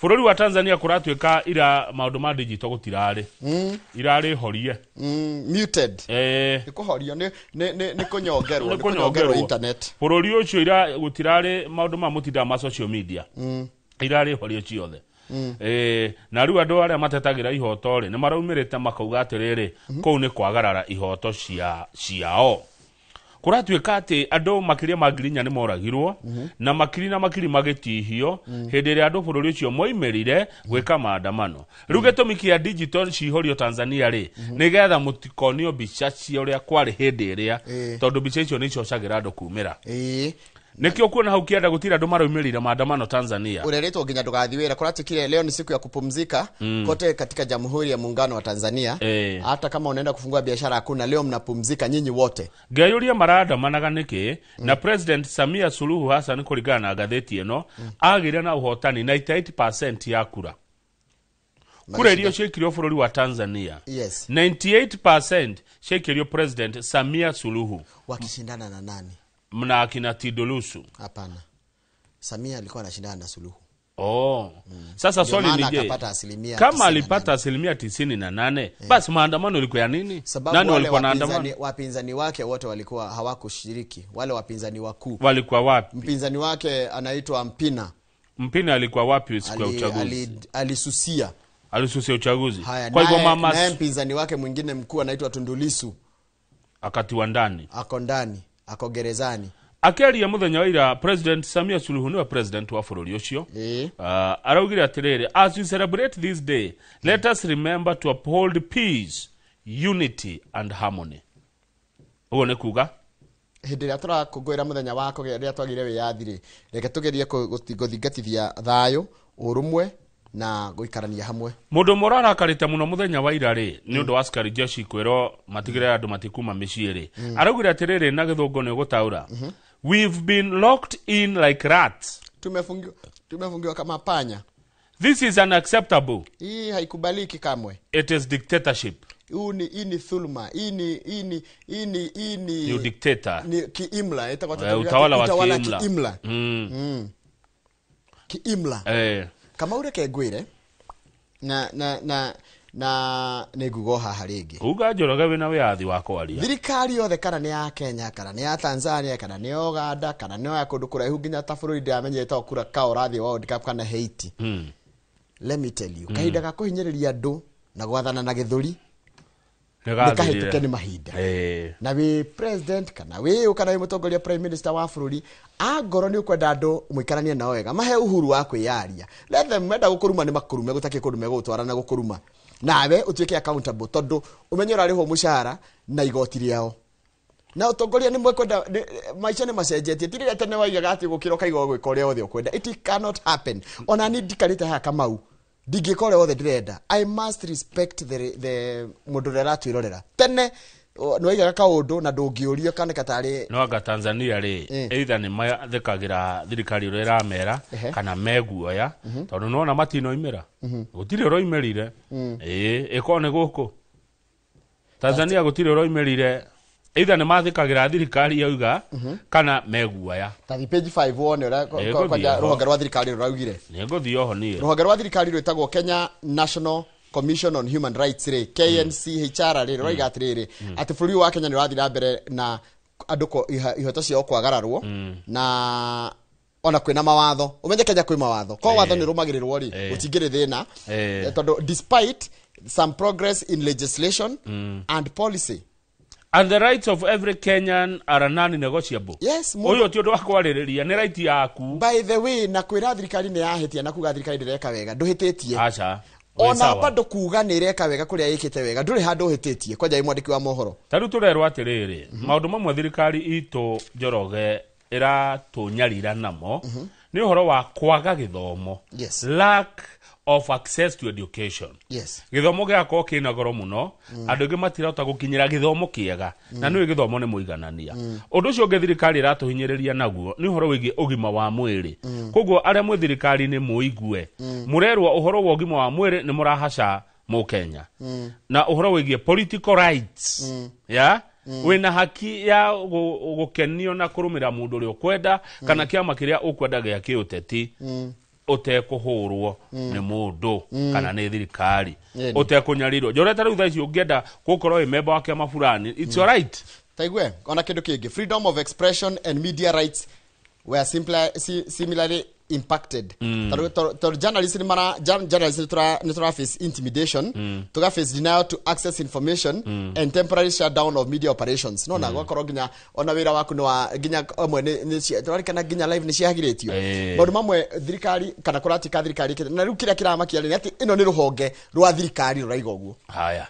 Speaker 2: bururi wa Tanzania kuratwika ira maundu ma digital gutirari irari horie
Speaker 1: muted nikuhorio ni kunyongerwo internet
Speaker 2: bururi ucio ira gutirari maundu ma mutinda ma social media irari horio ciothe na riu andu aria matetagira ihoto ri ni maraumirite makauga atiriri kou ni kwagarara ihoto ciao kuratwika ati andu makiria magirinya ni moragirwo na makiri magitihio hindi ria andu bururi ucio moimerire gwika maandamano riu gitumi kia digital cihorio Tanzania ri nigetha mutikonio bica cia uria kwari hindi ria tondu bica icio ni ciocagira andu kumira Nikio kuona hau kienda gutira andu maraumirira maandamano Tanzania.
Speaker 1: Ureretwo nginya ndugathiwira kuratikire leo ni siku ya kupumzika kote katika Jamhuri ya Muungano wa Tanzania. Hata kama unaenda kufungua biashara hakuna, leo mnapumzika nyinyi wote.
Speaker 2: Ngayuria maandamanaga niki na President Samia Suluhu Hassan kuringana na gatheti eno agire na uhotani 98% ya kura. Kura irio cikirio bururi wa Tanzania.
Speaker 1: Yes.
Speaker 2: 98% cikirio President Samia Suluhu.
Speaker 1: Wakishindana na nani?
Speaker 2: Mna akina Tidolusu.
Speaker 1: Hapana. Samia alikuwa anashindana na Suluhu.
Speaker 2: Sasa swali ni je, kama alipata 98%, basi maandamano ilikuwa ya nini?
Speaker 1: Nani walikuwa naandamana? Wapinzani wake wote walikuwa hawakushiriki. Wale wapinzani wakuu
Speaker 2: walikuwa wapi?
Speaker 1: Mpinzani wake anaitwa
Speaker 2: Mpina alikuwa wapi siku ya uchaguzi?
Speaker 1: Alisusia
Speaker 2: uchaguzi.
Speaker 1: Kwa hivyo mama naye mpinzani wake mwingine mkuu anaitwa Tundu Lissu
Speaker 2: akatiwa ndani.
Speaker 1: Ako gerezani.
Speaker 2: Akeri ya muthenya wa ira President Samia Suluhu niwe president wa bururi ucio. Araugire atiriri, as we celebrate this day, let us remember to uphold peace, unity and harmony. Ugo ne kuga
Speaker 1: hindi ria turakungwira muthenya wa kugeria twagire wiyathire, reke tugerie guthingatithia thayo, urumwe na guikarania hamwe.
Speaker 2: Mundu morara karita muno muthenya wa ira ri ni undu wa askari jeshi kwero matigire andu matikuma miciiri. Araugire atiriri na githungu ni gutaura, we've been locked in like rats.
Speaker 1: Tumefungiwa kama panya.
Speaker 2: This is unacceptable.
Speaker 1: Hii haikubaliki kamwe.
Speaker 2: It is dictatorship.
Speaker 1: Hii ni thulma. Hii ni
Speaker 2: dictator.
Speaker 1: Ni kiimla.
Speaker 2: Utawala wa kiimla.
Speaker 1: Kiimla. Kama ureke ngwire na negugo haha ringi.
Speaker 2: Uga njoroge wina wiathi wa kwaria.
Speaker 1: Thirikari yothe kana ni ya Kenya kana ni ya Tanzania kana ni Uganda kana ni ya kundu kuraihu nginya ta bururi ndamenyete okura ka urathi wa World Cup kana Haiti. Let me tell you, kahinda ga kuhinyiriria andu na gwathana na githuri nikahituke ni mahinda. Na we president kana we kana mutongoria prime minister wa bururi agoro ni ukwenda andu muikaranie nao wega, mahe uhuru wa kwiyaria. Let them menda gukuruma ni makurume gutake kundu megutwara na gukuruma. Nawe utuike accountable tondu umenyora riho mushahara na igoti riao. Na utongoria ni mwekwenda maisha ni macenjetie. Tirire tene waigaga ati gukiroka igo gwika uria othe ukwenda. It cannot happen. Ona ni ndikarite ha Kamau. Ndigikore othe ndirenda. I must respect the modulera twirorera. Tene no waigaga kaundu na ndungiurio kana katari
Speaker 2: no anga Tanzania ri either ni mathikagira thirikari ro iramera kana meguoya tondu nona matino imera gutire ro imerire ikone guku Tanzania gutire ro imerire either ni mathikagira thirikari yauga kana meguoya.
Speaker 1: Tathi page 5 wone ora kwa ruhonge rwa thirikari ruraugire
Speaker 2: ni nguthio ho ni
Speaker 1: ruhonge rwa thirikari rwitagwo Kenya National Commission on Human Rights re KNCHR re roiga atiriri ati bururi wa Kenya ni rathira mbere na anduko ihoto cio kwagararwo na ona kwina mawatho umenye Kenya kwi mawatho ko watho ni rumagirirwo ri utingire thina tondu despite some progress in legislation and policy.
Speaker 2: And the rights of every Kenyan are non-negotiable.
Speaker 1: Yes,
Speaker 2: oyo ti undu wa kwaririria ni right yaku.
Speaker 1: By the way, na kwira thirikari ni yahitia na kuga thirikari ndireka wega nduhititie.
Speaker 2: Acha.
Speaker 1: Ona bado kuga ni ireka wega kuria yikite wega nduri handu hititie kwaja imwandiki wa mohoro.
Speaker 2: Taru turerwa atiriri maundu mamwe thirikari itu Njoroge ira tunyarira namo ni uhoro wa kwaga githomo.
Speaker 1: Yes.
Speaker 2: Lack of access to education.
Speaker 1: Yes.
Speaker 2: Githomo giako kina goro muno andu ngi matirota gukinyira githomo kiega na ni githomo ni muiganania. Undu ucio ngi thirikari iratuhinyiriria naguo ni uhoro wigi ugima wa mwiri. Koguo aria mwe thirikari ni muigue murerwa uhoro wa ugima wa mwiri ni murahaca mu Kenya na uhoro wigi political rights wina haki ya gukenio na kurumira mundu uri ukwenda kana kiama kiria ukwenda gia kiuteti utekuhurwo ni mundu kana ni thirikari utekunyarirwo. Njoreta riu thaici ungienda gukorwo member wa kiama fulani, it's your right.
Speaker 1: Taigwe ona kindu kingi, freedom of expression and media rights were similarly impacted. Journalists ni face intimidation, to face denial to access information and temporary shutdown of media operations. No na gwakorwo ginya ona wira waku no ginya amwe ni kana ginya live ni ciagiritio. Maundu mamwe thirikari kana kuratika thirikari na riu kiria kiramakia ni ati ino ni ruhonge rwa thirikari ruraiga uguo.
Speaker 2: Haya.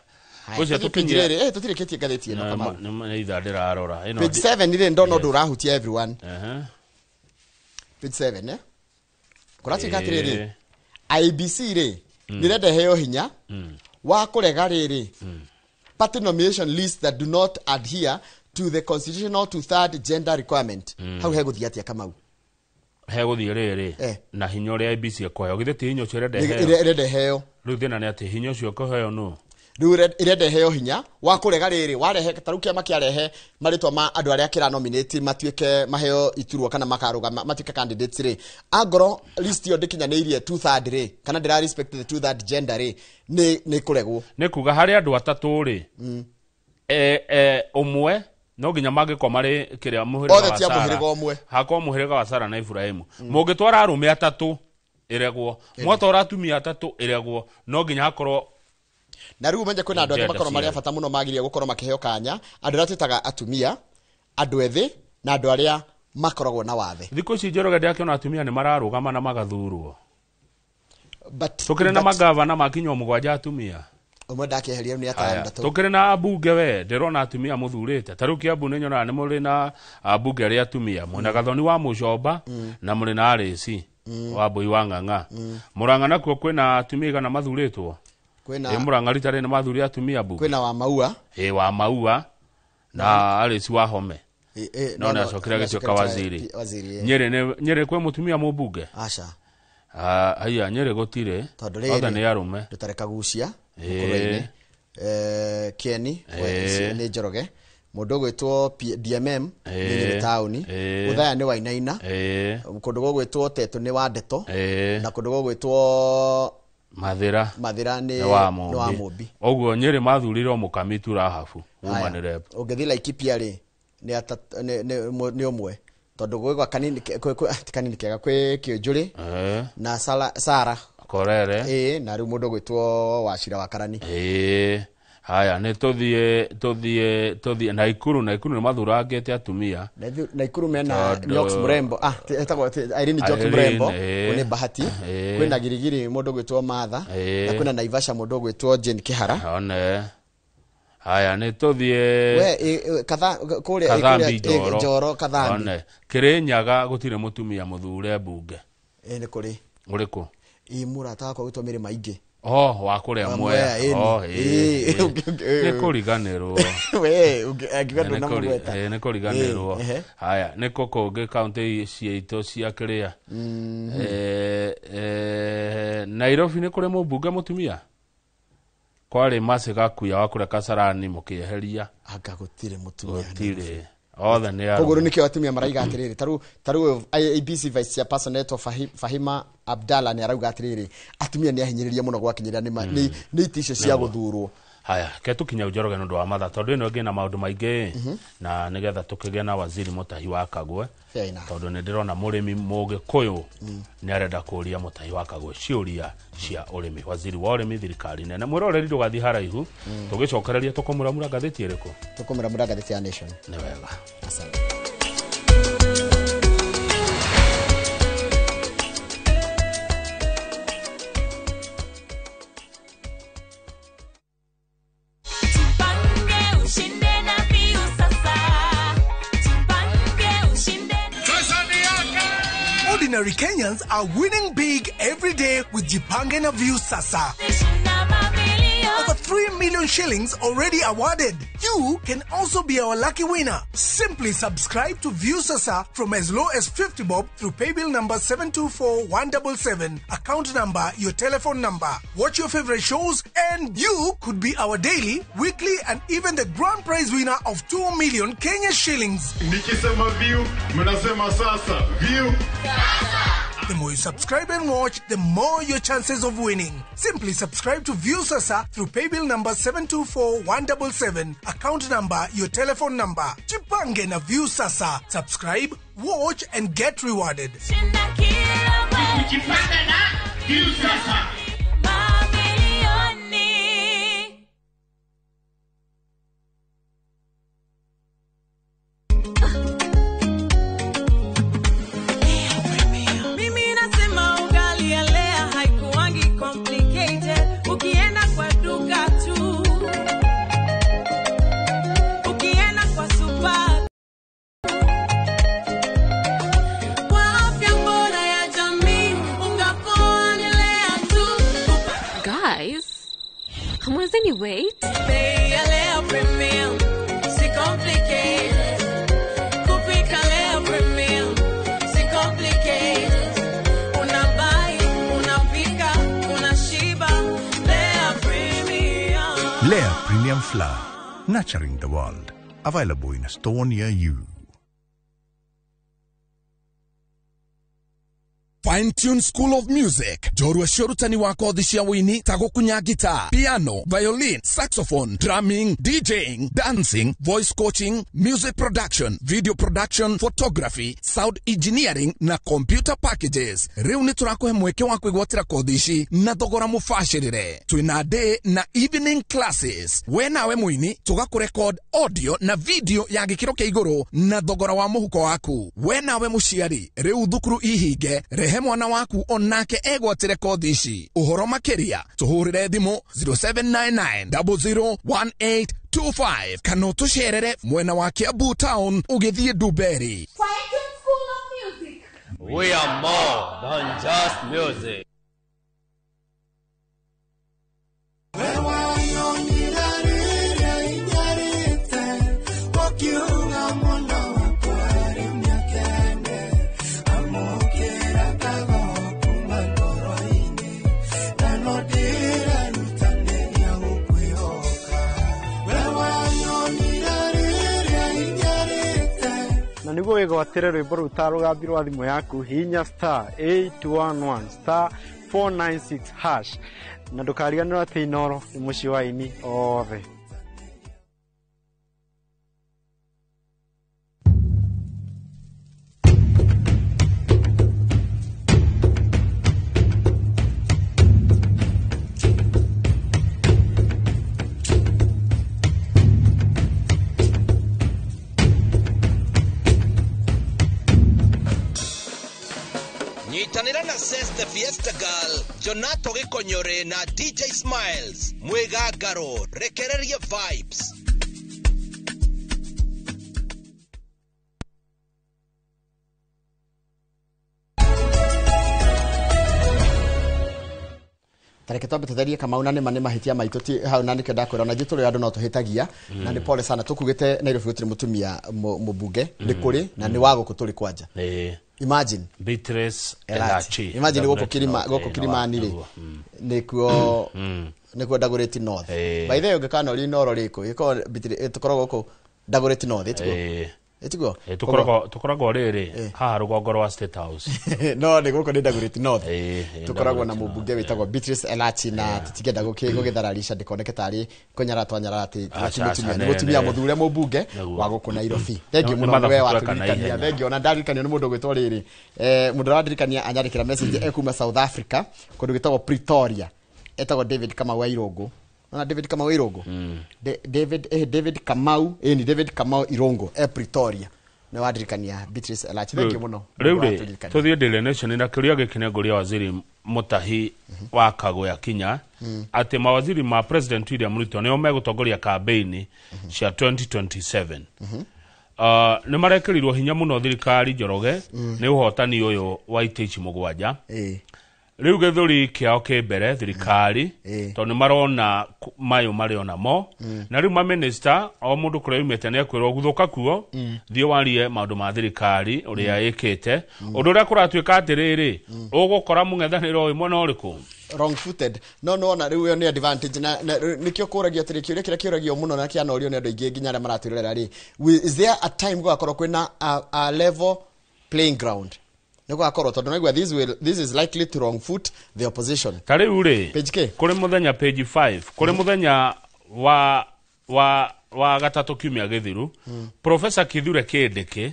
Speaker 1: Kuja tukinyire tutirikitie gatheti ino kama
Speaker 2: ni ithandira arora.
Speaker 1: Page 7 ile ndono ndurahutia everyone. page 7 kurati katiriri IBC ri nirende heo hinya wa kurega riri party nomination list that do not adhere to the constitutional two-third gender requirement. How hego thiatia Kamau?
Speaker 2: Hego thiere na hinyo ria IBC ekoyo githeti hinyo cio rende heo riu thina ni ati hinyo cio koheo no
Speaker 1: riu rende heo hinya wa kurega riri warehe tarukia makiarehe maritwa ma andu aria kira nominate matuike maheo iturwa kana makaruga matuike candidates ri agoro list yo ndikinyanirie two-third ri kana ndira respect the two-third gender ri ni kuregwo
Speaker 2: ni kuga hari andu atatu ri umwe no ginya magikoma ri kiria muhirega wa Sara
Speaker 1: muhirega umwe
Speaker 2: hako muhirega wa Sara na Ibrahimu mugitwara arume atatu iregwo mwatora atumia atatu iregwo no ginya hakorwo
Speaker 1: na riu menje kwina andu makorwo mari abata muno magiria gukorwo makiheo kanya andu ratitaga atumia andu ethi na andu aria makoragwo na wathe
Speaker 2: thiko ci Njoroge ndiakiona atumia ni mararugama na magathurwo
Speaker 1: but
Speaker 2: tukire na magavana makinyo mugwanja atumia
Speaker 1: umwe ndakeheria ni atanda tu
Speaker 2: tukire na abunge we ndirona atumia muthurite taru Kiambu ni nyona ni muri na abunge ria atumia mwena Gathoni wa Mucomba na muri na Arisi wa Mbui wa Ng'ang'a Murang'a nakuo kwina atumia kana mathuritwo kwina Murang'a ritare ni mathuri atumia bunge
Speaker 1: kwina wa Maua
Speaker 2: wa Maua na Arisi wa Home no na cokira gicioka waziri Nyeri kwe mutumia mubunge
Speaker 1: aca
Speaker 2: aya Nyeri gutire othe ni arume
Speaker 1: tutareka gucia Kieni ni Njoroge mundu gwitwo DMM ni tauni Uthaya ni Wainaina kundu gwitwo Tetu ni wa Ndeto na kundu gwitwo Mathira ni wa Mumbi
Speaker 2: oguo Nyeri mathuriro Mukamitu Rahabu uma ni rep
Speaker 1: ungethi Laikipia ri ni umwe tondu gwikwa kanini kega kwe Kionjuri na Sara
Speaker 2: Korere
Speaker 1: na riu mundu gwitwo Wachira wa Karani
Speaker 2: haya ne tothie Naikuru ni mathurangite atumia
Speaker 1: Naikuru mena Nyox Mrembo etagwo Irene Njoki Mrembo kuni Bahati kwina Girigiri mundu gwitwo Matha na kwina Naivasha mundu gwitwo Jane Kihara
Speaker 2: one haya ne tothie
Speaker 1: we kuri Njoro Kathambi
Speaker 2: one Kirinyaga gutire mutumia muthure bunge
Speaker 1: ni kuri
Speaker 2: uriku
Speaker 1: murata wako gwitwo Mirima Maingi
Speaker 2: wa kuria mwe ni kuriganirwo
Speaker 1: we angigano na mugweta
Speaker 2: ni kuriganirwo haya ni kokonge county ciito cia kiria Nairobi ni kuri mubunge mutumia kwari Masiga kuya wa kuria Kasarani mukieheria
Speaker 1: anga gutire mutumia
Speaker 2: gutire othe ni
Speaker 1: kogoro nikio atumia maraiga atiriri taru ABC vice chairperson eto Fahima Abdalla ni arauga atiriri atumia ni ahinyiriria muno gwakinyira ni itisho cia guthurwo
Speaker 2: haya ke tukinya Njoroge nundu wa matha tondu ino ngi na maundu maingi na nigetha tukige na waziri Mutahi wa Kagwe tondu ni ndirona murimi Mugikuyu ni arenda kuria Mutahi wa Kagwe ciuria cia urimi waziri wa urimi thirikari nene mwiroreri ndugathi haraihu tugicokereria tukumuramura ngatheti iriku
Speaker 1: tukumuramura ngatheti ya Nation
Speaker 2: ni wega
Speaker 1: asante
Speaker 7: Ordinary Kenyans are winning big every day with Jipange na View Sasa. Over 3 million shillings already awarded. You can also be our lucky winner. Simply subscribe to View Sasa from as low as 50 bob through paybill number 724177, account number, your telephone number. Watch your favorite shows and you could be our daily, weekly and even the grand prize winner of 2 million Kenya shillings.
Speaker 8: Nikisema View, mnasema Sasa. View Sasa.
Speaker 7: The more you subscribe and watch, the more your chances of winning. Simply subscribe to View Sasa through paybill number 724177, account number, your telephone number. Jipange na View Sasa. Subscribe, watch and get rewarded.
Speaker 8: Jipange na View Sasa.
Speaker 9: Kwa afya guys. Hamwezeni wait?
Speaker 10: Pay a Lea Premium. Si complicated. Kupika Lea Premium. Si complicated. Unabai, unapika, unashiba. Lea Premium.
Speaker 11: Lea Premium Flour. Nurturing the world. Available in a store near you.
Speaker 12: Fine Tune School of Music. Jorua shorutani wako odishia wini tago kunya guitar, piano, violin, saxophone, drumming, DJing, dancing, voice coaching, music production, video production, photography, sound engineering na computer packages. Riu ni turakuhe mweke wa kwigwatira kodishi na thogora mufashirire. Twina day na evening classes. We nawe mwini tugakurecord audio na video ya gikiro kia iguru na thogora wa muhuko waku. We nawe mushiari riu thukuru ihige rehe mwana waku onake egwatire kodishi. Uhoro makeria tuhurire thimu 0799001825 kana tusherere mwena wa Kiambu Town ugithie Duberi.
Speaker 13: Fine Tune School of Music.
Speaker 14: We are more than just music.
Speaker 15: Na niguo wigwatire rwimbo rutaro gambirwa thimu yaku hinya *811 *496# na ndukariganirwo ati inoro ni muci wa ini othe.
Speaker 16: Nyitanira na Seste Fiesta Girl, Jonato Gikonyore na DJ Smiles, Mwega Garo, rekereria vibes.
Speaker 1: Tareke twambe tutherie Kamau na nĩ mahitia maitũ ti hau na nĩkĩo ndakwĩra na gĩtũrĩ andũ no tũhĩtagia na nĩ pole sana tũkugĩte Nairobi gũtirĩ mũtumia mũbunge nĩ kũrĩ na nĩ wa gũkũ tũrĩ kwanja. Imagine
Speaker 2: Beatrice Elachi.
Speaker 1: Imagine gũkũ Kilimani rĩ nĩkuo Dagoretti North. By the way ũngĩkana ũrĩ Noro rĩkũ gĩkorwo tũkoragwo gũkũ Dagoretti North ĩtiguo
Speaker 2: tukoragwo rĩrĩ haha rũgongo rwa State House
Speaker 1: no nĩ gũkũ nĩ Dagoretti North tukoragwo na mũmbunge wĩtagwo Beatrice Elachi na tũtingĩenda gũgĩthararisha ndĩkoneke tarĩ kũnyara twanyara atĩ nĩ mũtumia mũthure mũmbunge wa gũkũ Nairobi. Thengiũ mũno we watũririkania, thengiũ ona ndaririkanio nĩ mũndũ gwĩtwo rĩrĩ mũndũ ũrandirikania anyandĩkĩra message kuma South Africa kũndũ gwĩtagwo Pretoria etagwo David Kamau wa Irongo. Na David Kamau Irongo David Kamau ni David Kamau Irongo Pretoria na wadirikania Beatrice Elachi. Thank you muno.
Speaker 2: Rĩu tuthie Daily Nation na kĩrĩa gĩkĩnengoria waziri Mutahi wa Kagwe Kinya ati mawaziri ma President William Ruto nĩo megũtongoria campaign cia 2027. Nĩ marekĩrirwo hinya muno thirikari Njoroge nĩ ũhotani ũyũ wa itĩ ici mũgwanja. Riu gethuri kiao kembere thirikari tondũ marona mayo mariona mo na riu ma minister o mundu kureyumete ne kwirwo guthuka kuo thie warie maundu ma thirikari uria yikite undu uria kuratuika atiriri ugukora mung'ethaniro imwe no riku
Speaker 1: wrong footed no na riu ni advantage na nikio kuragia atiri kiria kiuragio muno na kiana orio ni andu ingi nginya maratwirera ri is there a time gwakorwo kwina a level playing ground niko akorwo tondu naigua this is likely to wrong foot the opposition.
Speaker 2: Kare ure
Speaker 1: page K
Speaker 2: kuri muthenya page 5 kuri muthenya wa gatatu kiumia githiru Professor Kithure Kindiki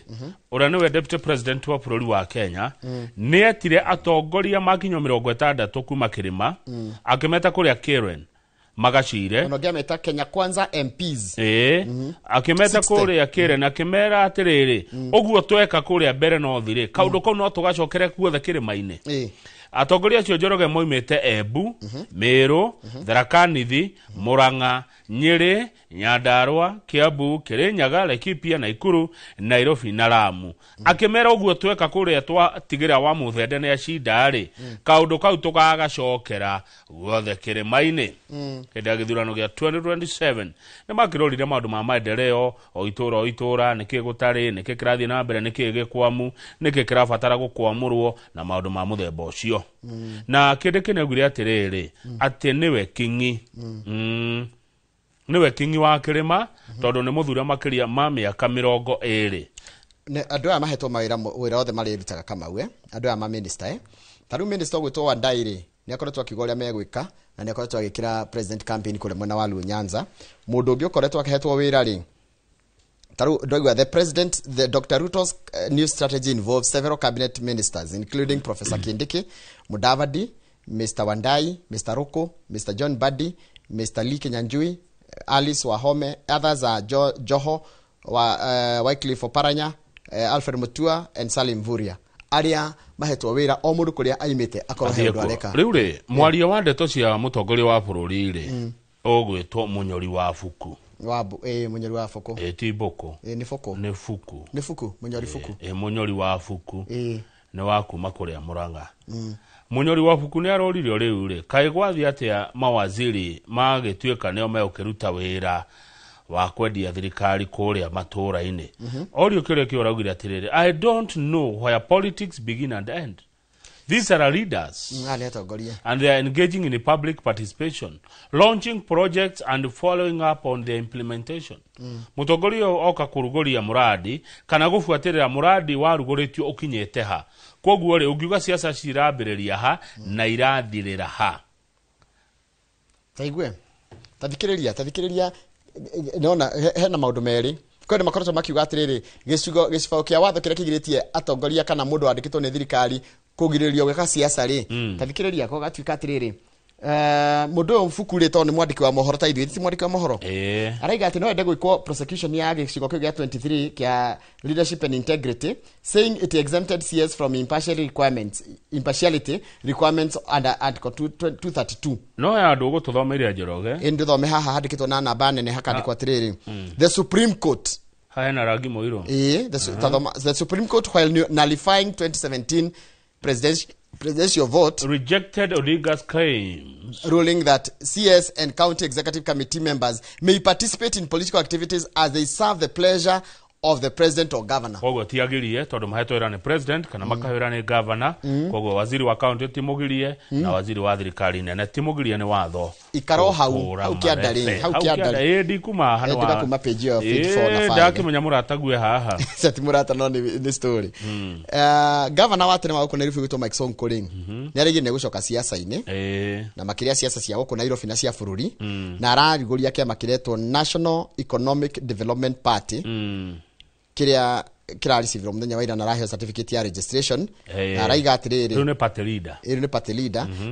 Speaker 2: uria niwe deputy president wa bururi wa Kenya ni etire atongoria makinyo 60 kuma Kirima akimeta kuria Karen Magashire
Speaker 1: onogiameta Kenya Kwanza MPs
Speaker 2: akimeta kuria Karen akimera atiriri uguo tweka kuria mbere no thire kaundu ko no tugacokere kuothe Kirima-ini atongoria acio Njoroge moimete Embu Meru Tharaka Nithi Murang'a Nyeri, Nyandarua, Kiambu, Kirinyaga, Laikipia, Nakuru, Nairobi na Lamu. Akimera uguo tweka kuria twa tigira wa Muthende ne acida ri. Kaundu kau tukagacokera guothe kirima-ini. Hĩndĩ ya gĩthurano gĩa 2027 nĩ makĩrorire maũndũ ma maendeleo o itura nĩkĩ gũtarĩ nĩkĩ kĩrathiĩ na mbere nĩkĩ gĩkwamu nĩkĩ kĩrabatara gũkwamũrwo na maũndũ ma mũthemba ũcio. Na kĩndĩ kĩnegwire atĩrĩrĩ atĩ nĩwe kingi niwe kingi wa kĩrĩma tondũ nĩ mũthure makĩria ma mĩaka 20.
Speaker 1: Andũ aya mahetwo wĩra othe marĩrutaga Kamau andũ aya ma minister tarĩu minister gwĩtwo Wandairĩ nĩ akoretwo akiuga ũrĩa megwĩka na nĩ akoretwo agĩkĩra president campaign kũrĩa mwena wa Luo Nyanza. Mũndũ ũngĩ ũkoretwo akĩhetwo wĩra rĩ tarĩu the president Dr. Ruto's new strategy involves several cabinet ministers including Professor Kindiki, Mudavadi, Mr. Wandai, Mr. Roko, Mr. John Badi, Mr. Lee Kinyanjui, Alice Wahome. Others are Joho Wycliffe Oparanya, Alfred Mutua and Salim Vuria. Aria mahetwo wira o mundu kuria aimite akoro hendu areka.
Speaker 2: Riu ri mwario wa ndeto cia mutongoria wa bururi ri ogwitwo Munyori wa Fuku.
Speaker 1: Munyori wa Fuku.
Speaker 2: Ti Boko.
Speaker 1: Ni Fuku.
Speaker 2: Ni Fuku.
Speaker 1: Ni Fuku, Munyori Fuku.
Speaker 2: Munyori wa Fuku. Ni wa kuma kuria Murang'a. Munyori wa Fuku ni aroririo riu ri kai gwathi atia mawaziri magituika nio meũkiruta wira wa kwendia thirikari kuria matura-ini. Orio kĩrĩa kĩoragire atirĩrĩ I don't know where politics begin and end. These are leaders and they are engaging in public participation, launching projects and following up on their implementation. Mutongoria oka kurugoria muradi kana gubuatirira muradi warugũrĩtio ũkinyĩte ha. Koguo ri ungiuga siasa cirambĩrĩria ha na irathirĩra ha.
Speaker 1: Tathikĩrĩria nona hena maundu meri kwenda makoretwo makiuga atiriri gĩcigo kĩa watho kĩrĩa kĩgirĩtie atongoria kana mũndũ wandĩkĩtwo nĩ thirikari kũgirĩrĩrio gwĩka siasa ri tathikĩrĩria ko gatuĩka atiriri mũndũ ũyũ Mfuku rĩ to nĩ mwandĩki wa mohoro ta ithuĩ ti mwandĩki wa mohoro araiga atĩ no ende gwĩkwo prosecution ya gĩcigo kĩu gĩa 23 kĩa leadership and integrity saying it exempted CS from impartiality requirements under article 232.
Speaker 2: No ya andũ gũtũthomeria Njoroge
Speaker 1: ndũthome haha handĩkĩtwo na namba nene hakandĩkwo atiriri the Supreme Court
Speaker 2: hena rangi mũirũ
Speaker 1: the Supreme Court while nullifying 2017 presidential vote
Speaker 2: rejected Odiga's claims,
Speaker 1: ruling that CS and county executive committee members may participate in political activities as they serve the pleasure of the president or governor.
Speaker 2: Koguo tiagirie tondu mahetwo wĩra nĩ president kana makahwĩra nĩ governor. Koguo waziri wa county timugirie na waziri wa thirikari nene timugirie nĩ watho
Speaker 1: ikaro hau kiandari
Speaker 2: ndikuma hano
Speaker 1: wa ndika kuma page ya 54 na 5
Speaker 2: ndakimenya muratague haha
Speaker 1: sati murata no ni story. Governor wa tene wa gũkũ Nairobi gwĩtwo Mike Sonko ring nĩ arĩgire nĩ gũcoka siasa-inĩ na makĩria siasa cia gũkũ Nairobi na cia bũrũri na ararigũria kĩama kĩretwo National Economic Development Party kiria receive muthenya wa ira na rahe certificate ya registration na raiga atiriri
Speaker 2: rune party leader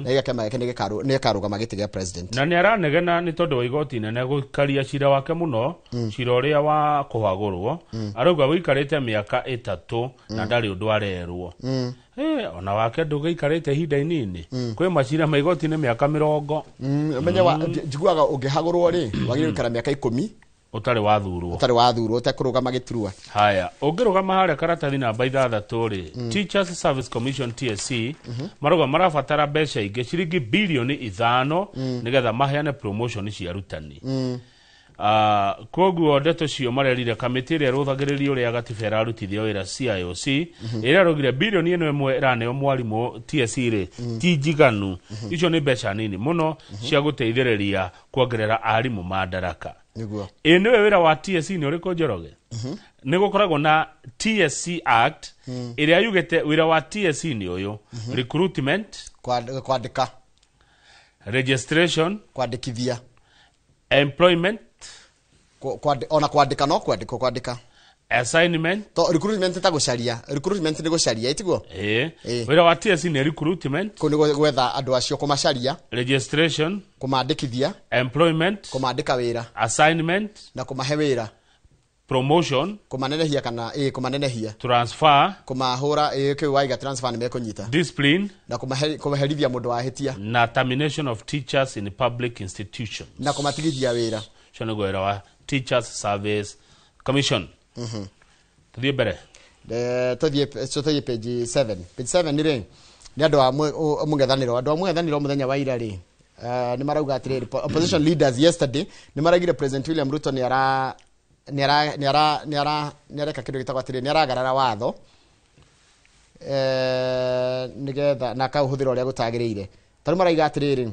Speaker 1: na iga kama yake nĩ karugama gĩtĩ gĩa president
Speaker 2: na nĩ aranegena nĩ tondũ wa igoti nene gũkaria cira wake mũno cira ũrĩa wa kũhagũrwo arauga wĩikarĩte mĩaka 3 na ndarĩ ũndũ arerwo ona wake ndũgĩikarĩte ihinda inini kwĩ macira ma igoti nĩ mĩaka 40
Speaker 1: umenya njiguaga ũngĩhagũrwo rĩ wagĩrĩire gũikara mĩaka 10
Speaker 2: utari wathurwo
Speaker 1: utakũrũgama gĩturwa.
Speaker 2: Haya ũngĩrũgama harĩa karatathi namba 6 ri Teachers Service Commission TSC marauga marabatara mbeca ingĩ ciringi bilioni 5 nigetha maheane promotion cia arutani. Koguo ndeto cio marerire kamĩtĩ ĩrĩa rũthagĩrĩria ũrĩa gatiba ĩrarutithia wĩra CIOC ĩrĩa rogire bilioni ĩmwe ĩraneo mwarimũ TSC rĩ ti njiganu. Icio nĩ mbeca nini mũno cia gũteithĩrĩria kuongerera arimũ madaraka. Nĩwe wĩra wa TSC nĩ ũrĩkũ Njoroge? Nĩ gũkoragwo na TSC Act ĩrĩa yugĩte wĩra wa TSC nĩ ũyũ: recruitment,
Speaker 1: kwandĩka,
Speaker 2: registration,
Speaker 1: kwandĩkithia,
Speaker 2: employment,
Speaker 1: ona kwandĩka no kwandĩka,
Speaker 2: assignment.
Speaker 1: To recruitment ta gũcaria, recruitment nĩ gũcaria itiguo.
Speaker 2: Wĩra wa TSC nĩ recruitment,
Speaker 1: kũnĩ gwetha andũ acio kũmacaria,
Speaker 2: registration,
Speaker 1: kũmandĩkithia,
Speaker 2: employment,
Speaker 1: kũmandĩka wĩra,
Speaker 2: assignment,
Speaker 1: na kũmahe wĩra,
Speaker 2: promotion,
Speaker 1: kũmanenehia kana kũmanenehia,
Speaker 2: transfer,
Speaker 1: kũmahũra kĩu waiga transfer nĩ mekũnyita,
Speaker 2: discipline,
Speaker 1: na kũmaherithia mũndũ wahĩtia,
Speaker 2: na termination of teachers in public institutions,
Speaker 1: na kũmatigithia wĩra.
Speaker 2: cio nĩ gwera wa Teachers Service Commission. Tuthie mbere.
Speaker 1: Tuthie page 7. Page 7 ni rĩ nĩ andũ a mũngethanĩro mũthenya wa ira rĩ nĩ marauga atĩrĩrĩ opposition leaders yesterday nĩ maraugire President William Ruto nĩ areka kĩndũ gĩtagwo atĩrĩrĩ nĩ aragarara watho nigetha na akahũthĩra ũrĩa gũtagĩrĩire. Tarĩ marauga atĩrĩrĩ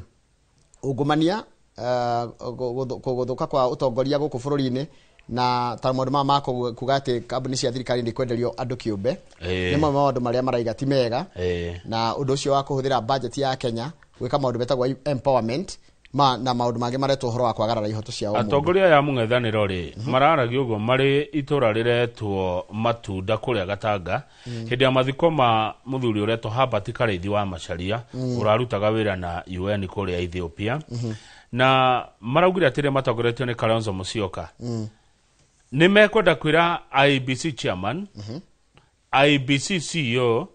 Speaker 1: ungumania gũthũka kwa ũtongoria gũkũ bũrũri-inĩ na ta maũndũ ma kuga atĩ kambuni cia thirikari nĩ kwenderio andũ kĩũmbe nĩ maũndũ marĩa maraiga ti mega na ũndũ ũcio wa kũhũthĩra budget ya Kenya gwĩka maũndũ betagwo empowerment na maũndũ mangĩ maretwo ũhoro wa kwagarara ihoto cia ũmũndũ.
Speaker 2: Atongoria ya mũng'ethanĩro rĩ mararagia ũguo marĩ itũra rĩretwo Matunda kũrĩa Gatanga hĩndĩ ya mathiko ma mũthuri ũretwo Herbert Kareithi wa Macharia ũrarutaga wĩra na UN kũrĩa Ethiopia na maraugire atĩrĩ matongoretio nĩ Kalonzo Musyoka nĩ mekwenda kwĩra IBC chairman IBC CEO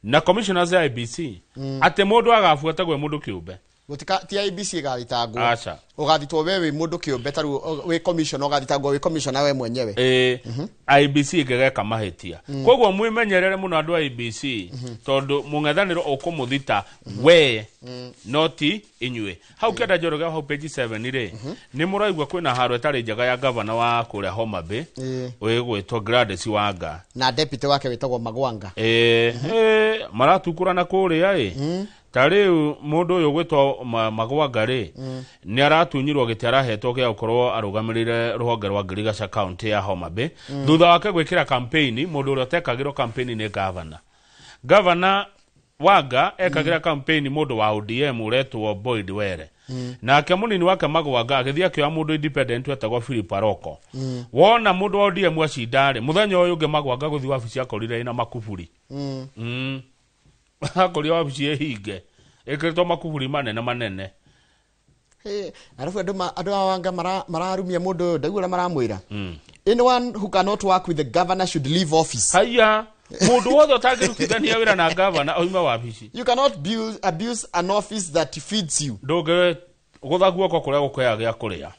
Speaker 2: na commissioners ya IBC atĩ mũndũ agabuata gwe mũndũ kĩũmbe
Speaker 1: gutika ti IBC gathitangwo ugathitwo wewe mundu kiumbe taru we commission ugathitangwo we commissioner we mwenyewe
Speaker 2: IBC igegeka mahetia koguo mwimenyerere muno andu IBC tondu mung'ethaniro ukumuthita we noti inywe hau kenda njoroga hau page 7 ire ni muraigwa kwina haro etari njega ya governor wa kuria Homa Bay wigwitwo Gladys Wanga
Speaker 1: na deputy wake witagwo Magwanga
Speaker 2: maratukurana kuria tariu mundu uyu gwitwo Magwanga ri ni aratunyirwo giti arahetwo gya gukorwo arugamirire ruhonge rwa Girigasha county ya Homa Bay thutha wake gwikira campaign mundu uria tekagirwo campaign ni governor Wanga ekagira campaign mundu wa ODM uretwo Boyd Were nake munini wake Magwanga agithia kioya mundu independent wetagwo Philip Aroko wona mundu wa ODM acindare muthenya uyu unge Magwanga guthi wabici akorire ina makuburi akori wabici ehinge ekirito makuburi manene
Speaker 1: arafu andu Wanga mararumia mundu ndaigura maramwira anyone who cannot work with the governor should leave office.
Speaker 2: Haya mundu wothe utangirutithania wira na governor oima wabici.
Speaker 1: You cannot abuse an office that feeds you.
Speaker 2: Ndoge guthaguo ko kuria gukoya gya kuria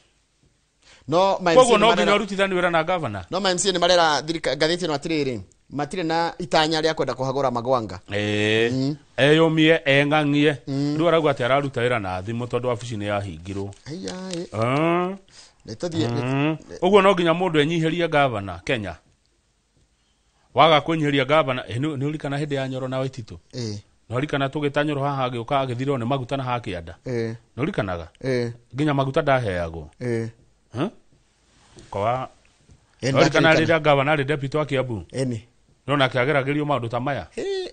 Speaker 1: no
Speaker 2: my MC no nginya urutithania wira na governor
Speaker 1: no my MC ni marera gatheti no atiriri matire na itanya ria kwenda kuhagura Magwanga
Speaker 2: eyomie eng'ang'ie ndu aragwa ati araruta wira na thimu tondu wabici ni yahingirwo uguo no nginya mundu enyiherie governor Kenya waga kunyiheria governor ni urikana hindi ya Nyoro na Waititu no urikana tugitanyoro haha agiuka agithirwo ni maguta na hakianda no urikanaga nginya maguta ndaheagwo kwa urikana rĩrĩa governor deputy wa Kiambu no nakiageragerio maundu ta maya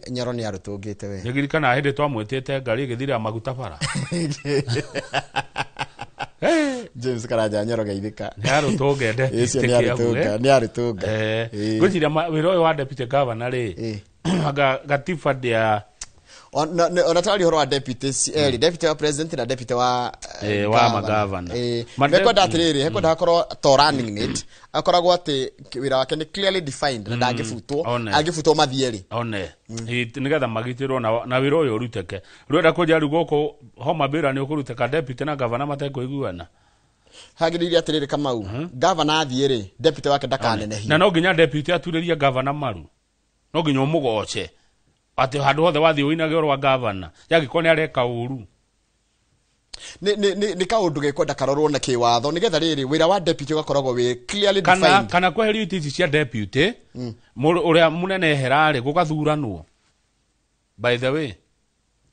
Speaker 1: Nyoro ni arutungite we
Speaker 2: nigirikana hindi twamwetete ngari igithira maguta bara
Speaker 1: James Karanja Nyoro geithika
Speaker 2: ni arutungende
Speaker 1: ni arutunga
Speaker 2: gutira wira uyu wa deputy governor ri gatiba dia
Speaker 1: ona tari horo wa deputy deputy wa president na deputy wa
Speaker 2: magavana
Speaker 1: mekwenda atiriri hekwenda akorwo to running mate akoragwo ati wira wake ni clearly defined na ndangifutwo mathieri
Speaker 2: nigetha magitirwo na wira uyu uruteke rwenda kuja ru goko Homa Bay ni ukuruteka deputy na governor matekuiguana
Speaker 1: hagiriria atiriri Kamau governor athieri deputy wake ndakanene
Speaker 2: na no nginya deputy aturirie governor maru no nginya umugoce ati handu hothe wathi uinage rwa governor yagikone areka uru
Speaker 1: ni kaundu gekwenda karorwo na kiwatho nigetha riri wira wa deputy ugakoragwo we clearly defined
Speaker 2: kana kweherio ititi cia deputy uria munene herare gugathuranwo by the way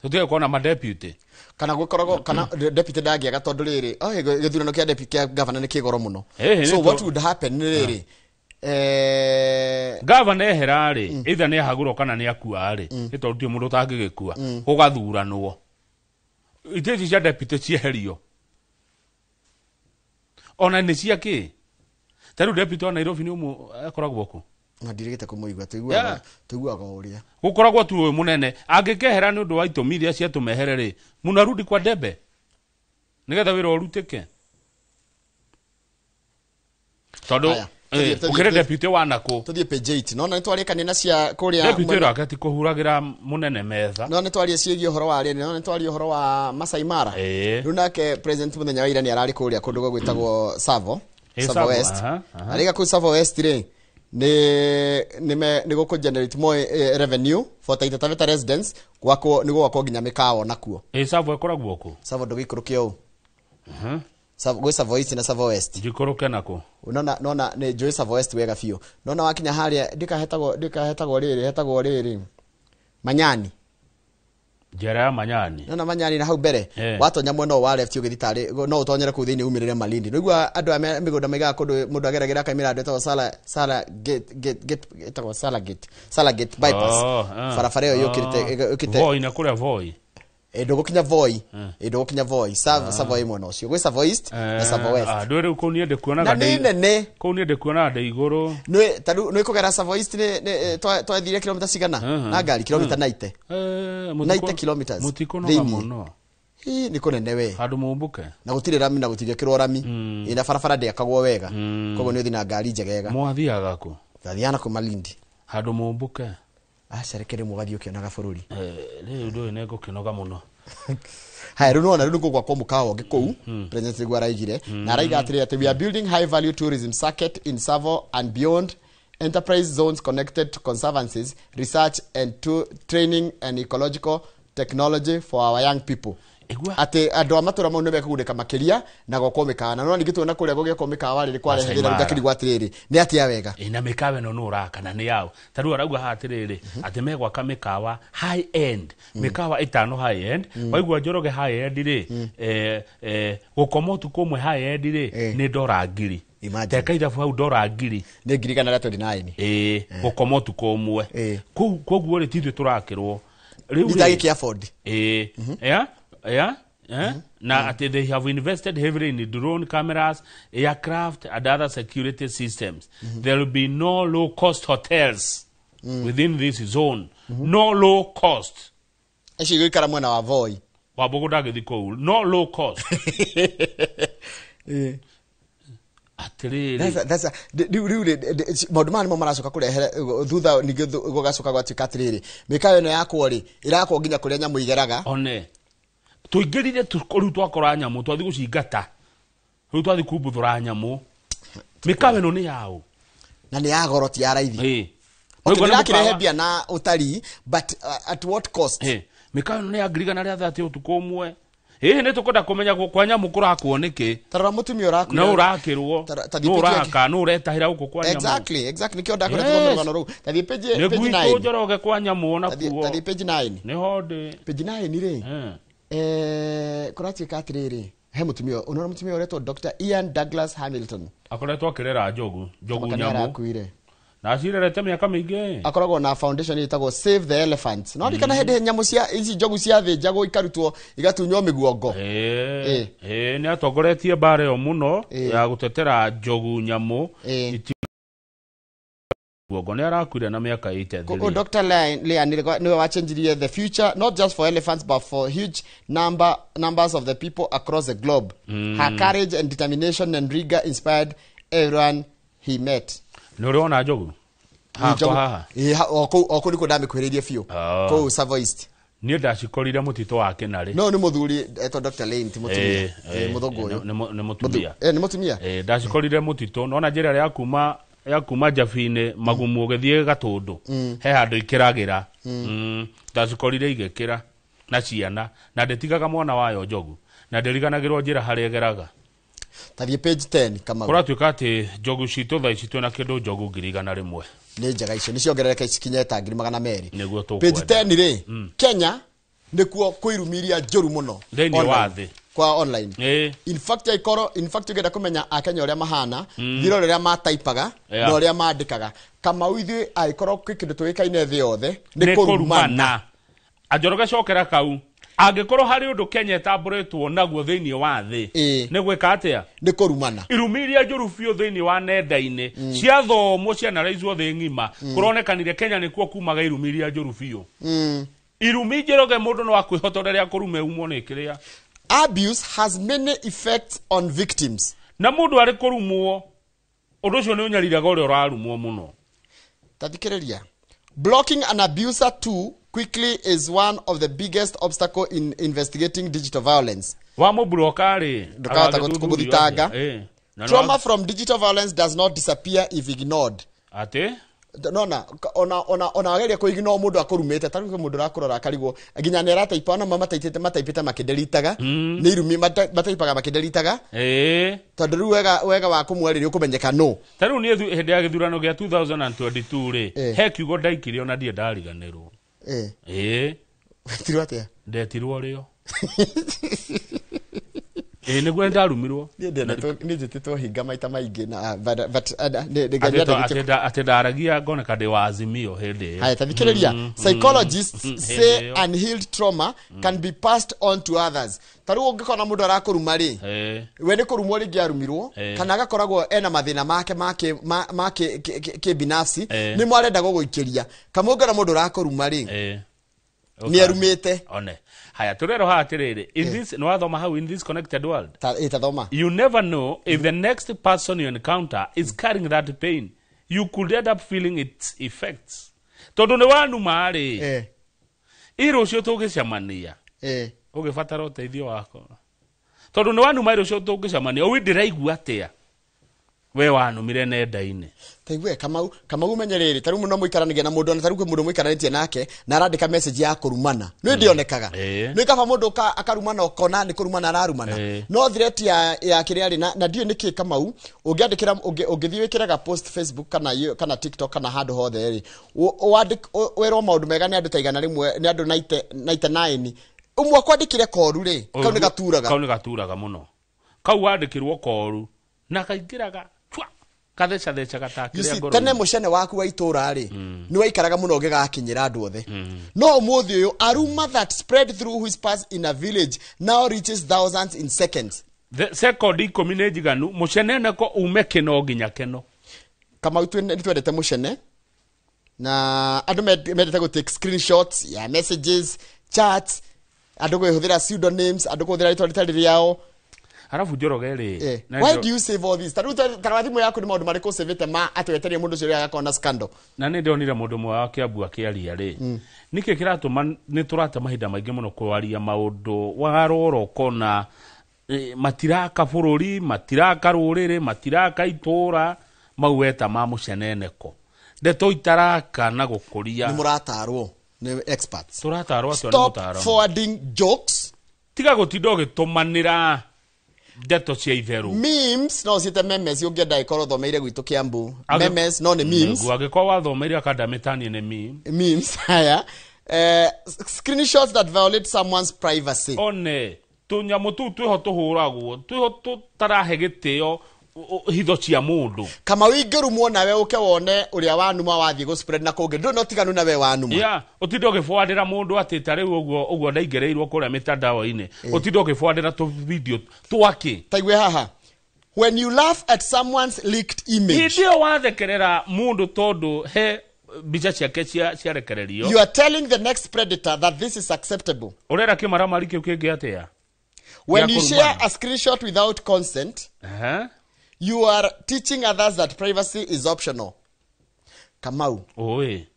Speaker 2: tutige kuona ma deputy
Speaker 1: kana gukoragwo kana deputy ndagiaga tondu riri githurano kia deputy kia governor ni kigoro muno so what would happen riri
Speaker 2: governor eherari either ni ahagurwo kana ni akuari itorutio mundu tangigikua gugathuranwo iteti cia deputy cieherio ona ni cia ki taru deputy wa Nairobi ni umu akoragwo ku
Speaker 1: ndirigite kumuigwa tuiguaga uria
Speaker 2: gukoragwo tu uyu munene angikehera ni undu wa itumi iria cia tumeherere munarudi kwa debe nigetha wira urutike tondu ukire deputy wanako
Speaker 1: tuthie page 8 no na twari kanina cia kuria
Speaker 2: deputy rakati kuhuragira munene metha
Speaker 1: no twari ciegi uhoro wa ri no twari uhoro wa Masai Mara runake president muthenya wa ira ni arari kuria kundu gwitagwo Savo West ariga ku Savo West ri ni goko generate more revenue for Taita Taveta residents gwako ni gwako ginya mikao nakuo
Speaker 2: Savo ekoragwo ku
Speaker 1: Savo ndugikuruke u Savo Savo East na Savo West
Speaker 2: jikuruke nako
Speaker 1: nona ni Joy Savo West wega fio nona wakinya haria ndikahetagwo riri Manyani
Speaker 2: Jera ya Manyani
Speaker 1: nona Manyani na hau mbere watonya mweno wa left ugithitari no utonyere ku thini umirire Malindi nigua andu amigoda maiga kundu mundu ageragera kaimira andu etagwo Sala Gate bypass farafara yo yukite
Speaker 2: Voi na kuria Voi
Speaker 1: ndugukinya Voi Savo imwe no cio gwi Savo East na Savo West
Speaker 2: ndwire uko niende kuona
Speaker 1: nene
Speaker 2: ko niende kuona ande iguru
Speaker 1: no ikogera Savo East ne twathire kilomita cigana na ngari kilomita 90 kilometers
Speaker 2: mutiko no muno
Speaker 1: ni kunene we
Speaker 2: handu mumbuke
Speaker 1: na gutire rami na gutire kirorami ina farafara ndekagwo wega kogo ni uthi na ngari njegega
Speaker 2: mwathiaga ku
Speaker 1: thathiana ku Malindi
Speaker 2: handu mumbuke
Speaker 1: cerekere mugathio kionaga bururi
Speaker 2: riu ndu nego kinoga muno
Speaker 1: hai runo na runo kwa mukawa gikou president gwaraigire na raiga atire ati we are building high value tourism circuit in Savo and beyond, enterprise zones connected to conservancies, research and training and ecological technology for our young people. Ate andu amatura mau ne bekugundika makiria na gokomekana no nigituna kuria gogia komekawa riri kware hethira rudakiri gwatiriri ni atia wega
Speaker 2: ina mekawe no uraka na ni yao taru aragwa hatiriri ate megwa kamekawa high end mekawa itano high end waigwa njoroge high end ri gukomotu komwe high end ri ni dora ngiri teka ida hau dora ngiri
Speaker 1: ni ngiri kana 29
Speaker 2: gukomotu komwe koguo ri tithwe turakirwo
Speaker 1: riu ndagiki afford
Speaker 2: Now, they have invested heavily in drone cameras, aircraft, and other security systems. There will be no low-cost hotels within this zone. No low cost. No low cost.
Speaker 1: That's a modman momarasoka kurehere thutha ninge gogacoka gwatuka atiriri mikayo no yakwo ri irakwo nginya kuria nyamu igeraga
Speaker 2: one tuingirire tukuru twakora nyamu twathi gucingata ru twathi kumbuthura nyamu mikawe no ni yao
Speaker 1: na ni yagoroti ya raithi ngirakire bia na utari but at what cost
Speaker 2: mikawe no ni agriga ria thati utuko umwe ne tukoda kumenya kwa nyamu kurakwo niki
Speaker 1: tarara mutumia urakwo
Speaker 2: no urakirwo no uraka no uretahira uko kwa nyamu
Speaker 1: exactly kio ndakora tuthomera ro tathi page 9
Speaker 2: ne njoroge kwa nyamu ona kuo
Speaker 1: tathi page 9
Speaker 2: ne hode
Speaker 1: page 9 ri kurati katiriri he mutumia unora mutumia uretwo Dr. Ian Douglas Hamilton
Speaker 2: akoretwo akirera njogu nyamu na cirerete miaka mingi
Speaker 1: akoragwo na foundation itagwo Save the Elephants no ndikana hede nyamu cia ici njogu cia thi njago ikarutwo igatunyo miguongo
Speaker 2: ni atongoretie bare yo muno ya gutetera njogu nyamu guongo ni arakuire na miaka 83
Speaker 1: Dr. Leon ni wachenjirie the future not just for elephants but for huge numbers of the people across the globe. Her courage and determination and rigor inspired everyone he met.
Speaker 2: Nuriona njogu
Speaker 1: haha oko niko ndamikwererie fio ko Savo East
Speaker 2: ni ndacikorire mutito wake nari
Speaker 1: no ni muthuri eto Dr. Lane timutumia muthongo uyu
Speaker 2: ni mutumia
Speaker 1: ni mutumia
Speaker 2: ndacikorire mutito no na njira ya kuma Jafine magumu gethie gatundu he handu ikiragira ndacikorire igekira na ciana na ndetigaga mwana wayo njogu na ndiriganagirwo njira hari egeraga
Speaker 1: tathie page 10 kama
Speaker 2: kuratuika ati njogu citu thaa ici twina kindu njogu ngirigana rimwe
Speaker 1: ni njega icio ni ciongerereka ikinyeta 200
Speaker 2: niguo tu
Speaker 1: page 10 ri Kenya nikuo kuirumiria njoru muno
Speaker 2: thini wa thi
Speaker 1: kwa online in fact ugenda kumenya akenya uria mahana thiro uria mataipaga na uria mandikaga kama uithwe aikoro kindu twikaine thi yothe ni kurumana
Speaker 2: ajoroga cokera kau angikorwo hari undu Kenya tamburetwo naguo thini wa thi ni gwika atia
Speaker 1: ni kurumana
Speaker 2: irumiria njuru fio thini wa nenda-ini cia thomo cia naraizwo thi ngima kuronekanire Kenya nikuo kumaga irumiria njuru fio irumijeroge mundu no akwihotoreria kurume umo ni kiria
Speaker 1: abuse has many effects on victims
Speaker 2: na mundu ari kurumwo Undu ucio ni unyariraga uri urarumwo muno.
Speaker 1: Tatikereria. Blocking an abuser too quickly is one of the biggest obstacle in investigating digital violence.
Speaker 2: Wa mu blokari.
Speaker 1: Trauma from digital violence does not disappear if ignored.
Speaker 2: Ate?
Speaker 1: ona ageria ko ignore mundu akurumete taruke mundu rakurora akarigwo nginya ne rataipa ona mama mataipite makidelitaga ni irumi mataipaga makidelitaga tondu ru wega wa kumweririo kumenyeka no
Speaker 2: taru ni hende ya githurano gya 2022 ri he kiugo ndaikire ona die ndariganirwo
Speaker 1: tirwa atia
Speaker 2: ndetirwo rio ne gwenda rumirwo
Speaker 1: ni ndetitwo hinga maita maingi na but
Speaker 2: atendaragia ngone kade wa Azimio hende
Speaker 1: haya tathikiriria psychologists say unhealed trauma can be passed on to others taru ungikona mundu arakuruma ri we ni kurumwo ringi arumirwo kana agakoragwo ena mathina make ke binafsi ni mwarenda guguikiria kamungana mundu arakuruma ri ni arumite
Speaker 2: one haya turero ha atiriri in this no athoma how in this connected world
Speaker 1: itathoma
Speaker 2: you never know if the next person you encounter is carrying that pain. You could end up feeling its effects. Tondu ne wanu mari iro cio tugicamania ugibatara uteithio wako tondu ne wanu mari cio tugicamania uwi ndiraigua atia we wanumire nenda-ini
Speaker 1: taigwe kamau menyerere taru muno muikaranagia na mundu na taru mundu muikaranitie nake na arandika message ya kurumana no ndionekaga no kaba mundu akarumana okona ni kurumana ararumana no threat ya kiriari na dio niki kamau ungiandikira ungithii wikiraga post Facebook kana TikTok kana handu hothe ri wero maundu mega ni andu taigana rimwe ni andu 99 umwe kwandikire koru ri kau ni gaturaga
Speaker 2: muno kau wandikirwo koru na kaingiraga katheca gatakire ngoro
Speaker 1: tene mucene waku wa itura ri ni waikaraga muno gigakinyira andu othe no umuthi uyu aruma that spread through whispers in a village now reaches thousands in seconds.
Speaker 2: The second community ganu mucene nako ume kino ginya keno
Speaker 1: kama twendete mucene na andu medete go take screenshots ya messages chats andu go huthira pseudonyms andu go huthira itwari riao
Speaker 2: harafu jorogere
Speaker 1: why do you save all this tarathimu yako ni maundu mariko savete ma atweterie mundu cio yakona scandal
Speaker 2: na ni ndionire mundu mwe wa Kiambu akiaria ri niki kiratuma ni turata mahinda maingi muno kwaria maundu waroro kona matiraka bururi matiraka rurire matiraka itura mauweta ma muceneneko ndeto itaraka na gukuria
Speaker 1: ni muratarwo ni experts
Speaker 2: turatarwo atwa
Speaker 1: ni mutaro stop forwarding jokes
Speaker 2: tiga gutindo gitumanira deto cia itheru
Speaker 1: memes no ciete memes ungienda ikoro thomeire gwitu Kiambu memes no ni memes
Speaker 2: gwagikwa wathomeire akadamitani ni
Speaker 1: memes haya screenshots that violate someone's privacy
Speaker 2: one tunyamu tu twiho tuhuragwo twiho tutarahe gitio hitho cia mundu
Speaker 1: kama wingerumwo nawe uke wone uria wanuma wathie go spread na kungi ndu no tiganu nawe wanuma
Speaker 2: utindo gifwandira mundu atita riu uguo ndaingereirwo kuria mitandao-ini utindo gifwandira tu video twaki
Speaker 1: taigwe haha when you laugh at someone's leaked image
Speaker 2: ndio wathekerera mundu tondu he bicha ciake ciarekererio
Speaker 1: you are telling the next predator that this is acceptable
Speaker 2: urera kimara marike ukingi atia
Speaker 1: when you share a screenshot without consent you are teaching others that privacy is optional. Kamau.
Speaker 2: Oe.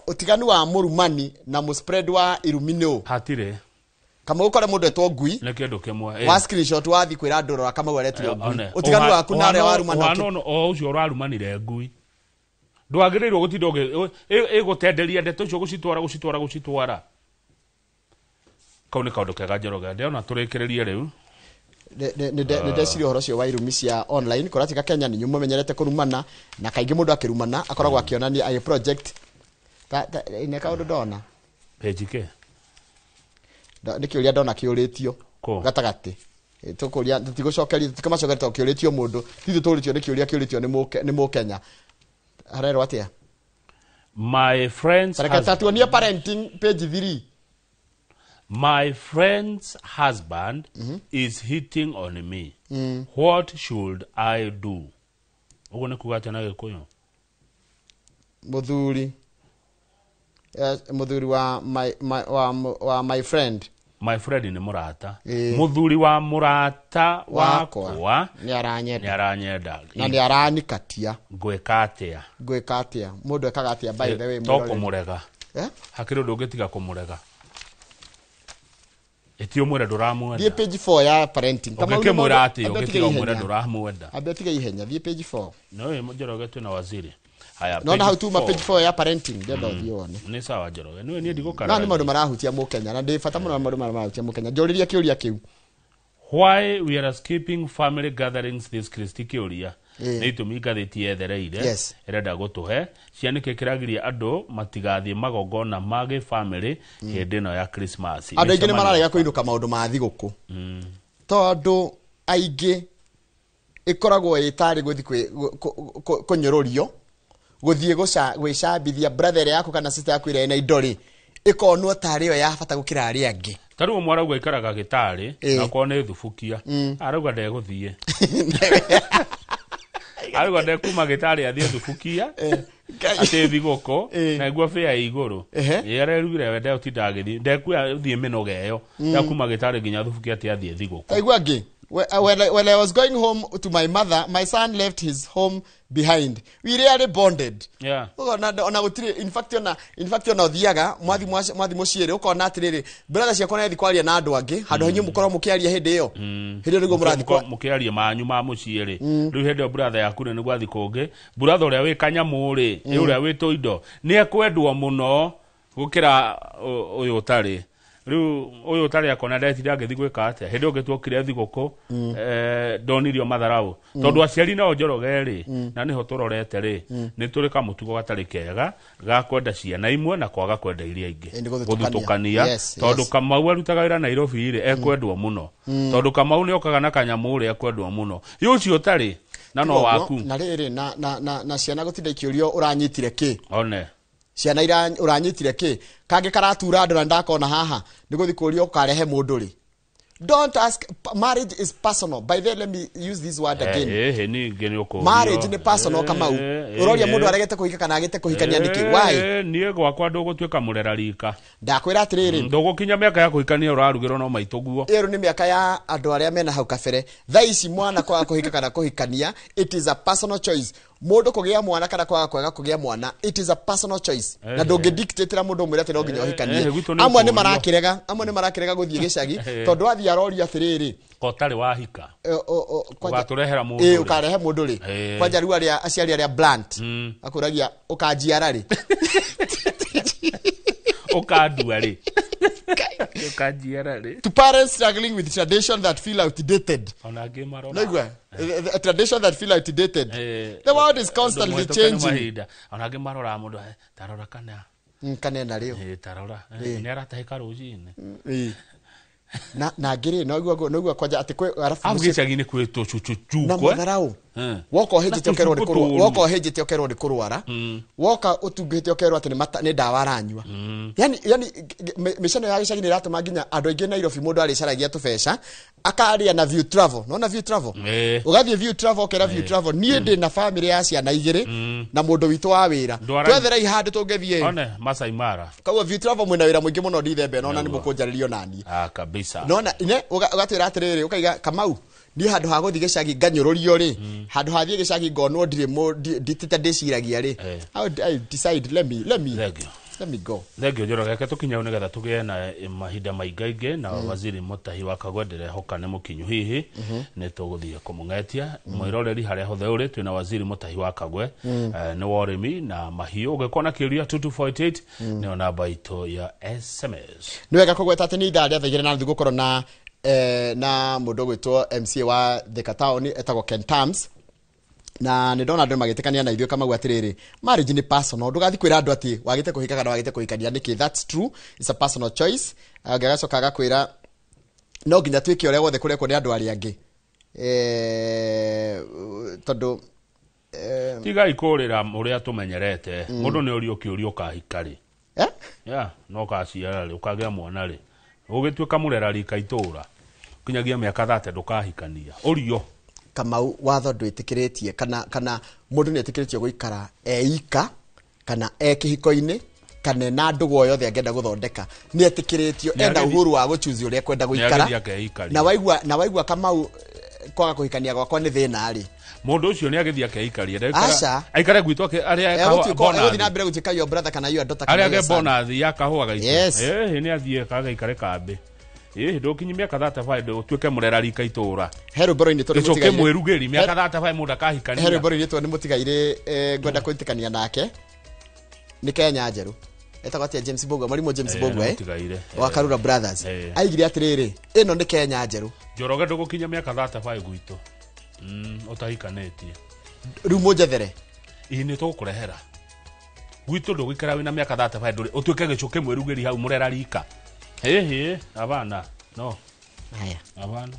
Speaker 1: Utiganu wa murumani na muspread wa Illumino.
Speaker 2: Hatire.
Speaker 1: Kamau kore mundu etwo ngui.
Speaker 2: Nekedo kemwa.
Speaker 1: Wa screenshot wa thi kwira ndoro Kamau aretwo ngui. Utiganu wa kuna re wa rumana.
Speaker 2: No ucio rarumanire ngui. Ndwagirirwo gutindoge egotenderia ndeto cio gucitwara. Kaune kaundu kega njoroga ndiona turikirerie riu.
Speaker 1: Ndeciri horo cio wa irumi cia online kuratika Kenya ni nyumo menyerete kurumana na kaingi mundu akirumana akoragwo akionania a project ine kaundu dona
Speaker 2: page ke
Speaker 1: nikiuria ndona kiuritio gatagati tukuria tigucokeria tukamacokeria tukiuritio mundu thithu turitio nikiuria kiuritio ni mu Kenya harero atia
Speaker 2: my friends
Speaker 1: tatuonia parenting page 3
Speaker 2: my friend's husband is hitting on me. What should I do? Ugone kugata na gikuyo.
Speaker 1: Muthuri wa my friend
Speaker 2: my friend ni murata muthuri wa murata wakwa
Speaker 1: ni
Speaker 2: aranyenda
Speaker 1: na ni aranikatia
Speaker 2: gwekatia
Speaker 1: mundu ekaga atia by the way
Speaker 2: to kumurega hakiri ndungitiga kumurega etio mwera nduramuenda
Speaker 1: thie page 4 ya parenting
Speaker 2: kama ule murati ungitiga mwera nduramuenda
Speaker 1: abetiga ihenya thie page 4
Speaker 2: no mujoroge tu na waziri haya
Speaker 1: no na how to page 4 ya parenting ndio thione
Speaker 2: ni sawa joroge no ni ndigukara
Speaker 1: na ni maundu marahutia mukenya na ndi fata muno maundu marahutia mukenya njoriria kiuria kiu
Speaker 2: why we are skipping family gatherings this Christi kiuria ni itumi gatheti yethereire irenda gutuhe ciana kekiragiria andu matigathie magongona mage family hindi no ya Christmas
Speaker 1: andu aingi ni mararega kuinuka maundu ma thiguku tondu aingi ikoragwo itari guthi kunyururio guthie gwicambithia brother yaku kana sister yaku ire na idori ikonwo tari yo ya bata gukira ari angi
Speaker 2: taru mwarauga ikaraga gitari na kone thufukia arauga ndeguthie arauga ndekuma gitari athie thufukia ate thigoko na igwa fea iguru yarerugire wende utindagithi ndekuya thie minoga iyo yakuma gitari ginya thufukia ate athie thigoko
Speaker 1: igwa ngi when I was going home to my mother, my son left his home behind. We really bonded.
Speaker 2: Yeah.
Speaker 1: Ona gutire in fact ona othiaga mwathi muciire ukona atiriri brother ciakwa na thikwaria na andu angi handu hanyu mukorwo mukiaria hindi iyo hindi nigo murathi
Speaker 2: mukiaria manyu ma muciire riu hindi o brother yaku ni gwathi kungi brother uria wi kanyamuri uria wi toindo ni ekwendwo muno gukira uyu utari riu uyu utari akona ndetire agithi gwika atia hindi ugitwokire thiguku donirio matharau tondu aciari na njoroge ri na niho turorete ri ni turi kamutugo gatari kega ga kwenda ciana imwe na kwaga kwenda iria ingi guthutukania tondu Kamau arutaga wira Nairobi ri ekwendwo muno tondu Kamau ni okaga na kanyamu ri ekwendwo muno yuci utari na no waku
Speaker 1: na riri na ciana gutinda ikiurio uranyitire ki
Speaker 2: one
Speaker 1: ciana ira uranyitire ki kange karatura andu na ndakona haha niguthi kurio ukarehe mundu ri don't ask. Marriage is personal. By the way, let me use this word again. Marriage ni personal kama uroria mundu aregete kuhika kana agete kuhikania niki why
Speaker 2: nie gwakwa ndugutwika murera rika
Speaker 1: ndakwira atiriri
Speaker 2: ndugukinya miaka ya kuhikania urarugirwo no maituguo
Speaker 1: eru ni miaka ya andu aria mena hau kabere thaici mwana kwa kuhika kana kuhikania it is a personal choice mundu kugia mwana kana kwaga kwega kugia mwana it is a personal choice na ndungi dictate mundu mwira tira nginya uhikanie amwe ni marakirega guthie gicagi tondu athia roria atiriri
Speaker 2: kotari wahika ugaturehera mundu
Speaker 1: ukarehe mundu ri kwanja riu aria aciari aria blunt akuragia ukanjiara ri
Speaker 2: ukandua ri ukanjiara ri
Speaker 1: to parents struggling with tradition that feel outdated a tradition that feel outdated the world is constantly changing
Speaker 2: onage marora mundu tarora kana
Speaker 1: kanena rio
Speaker 2: tarora ni aratahika rujini
Speaker 1: na ngiri no kwanja ati kwe
Speaker 2: arafu gicagi ni kwito chuchuchu
Speaker 1: na motharau woka hejete okerwo ni kurwara woka utungite okerwo ati ni dawa aranyua yani mishano ya gicagi ni ratuma nginya andu aingi Nairobi mundu ari caragia tubeca akaria na view travel no na view travel ugathie view travel okera view travel nie ndi na family ya ciana igiri na mundu witu wa wira twethera ihande tungethie
Speaker 2: one Masai Mara
Speaker 1: kwa view travel mwina wira mwingi muno ndithembe no na ni mukunjaririo nani
Speaker 2: kabisa
Speaker 1: nona ine ugatwira atiriri ukaiga Kamau ni handu ha guthi gicagi nganyururio ri handu ha thie gicagi ngonwo nditite ndiciragia ri I decide let me go
Speaker 2: thegio njoro gake tukinya unigetha tugie na mahinda maingaingi na waziri Mutahi wa Kagwendere hoka ni mukinyu hihi ni tuguthie kumungetia mwiroreri haria hothe uri twina waziri Mutahi wa Kagwe ni worimi na mahiu ugekona kiuria 2248 ni namba itu ya SMS
Speaker 1: ni wega kugweta ati ni ndaria thigire na thigukorwo na mundu gwitwo MCA wa Thika Town etagwo Ken Tams na ni ndona andu magitikania na ithio kama gwatiriri marriage ni personal ndugathi kwira andu ati wagite kuhika kana wagite kuhikania niki that's true it's a personal choice ngagacoka gakwira no nginya twike uria wothe kurekwo ni andu ari angi tondu
Speaker 2: tiga ikurira uria tumenyerete mundu ni urio kiurio kahikari no kaciara ri ukagia mwana ri ugitwika murera rika itura kinyagia miaka 30 ndukahikania urio
Speaker 1: Kamau watho ndwitikiritie kana mundu ni etikiritie guikara eika kana kihiko-ini kana na ndugo yothe angenda guthondeka ni etikiritio enda uhuru wa guchuzi uria kwenda guikara na waigua Kamau kwaga kuhikania gwakwa ni thina ari
Speaker 2: mundu ucio ni agithia keikaria aikare gwitu aria
Speaker 1: bona thina mbere gutika yo brother kana yo daughter
Speaker 2: kana aria bona thia kahua gaito ni athie kaga ikare kambe ndokinyi miaka 35 utuike murera rika itura
Speaker 1: hero boro ni tore
Speaker 2: mutigaire icoke mwirugeri miaka 35 muda kahikania
Speaker 1: hero boro ni tore ni mutigaire ngwenda kuitikania nake ni Kenya njeru etagwatia James Bogo marimo James Bogo wa Karura Brothers aigire atiriri ino ni Kenya njeru
Speaker 2: Njoroge ndugukinya miaka 35 gwitu utahikanĩtie
Speaker 1: riu munjethere
Speaker 2: ni tukurehera gwitu ndugikara wina miaka 35 nduri utuike gicuke mwirugeri hau murera rika abana no
Speaker 1: haya
Speaker 2: abana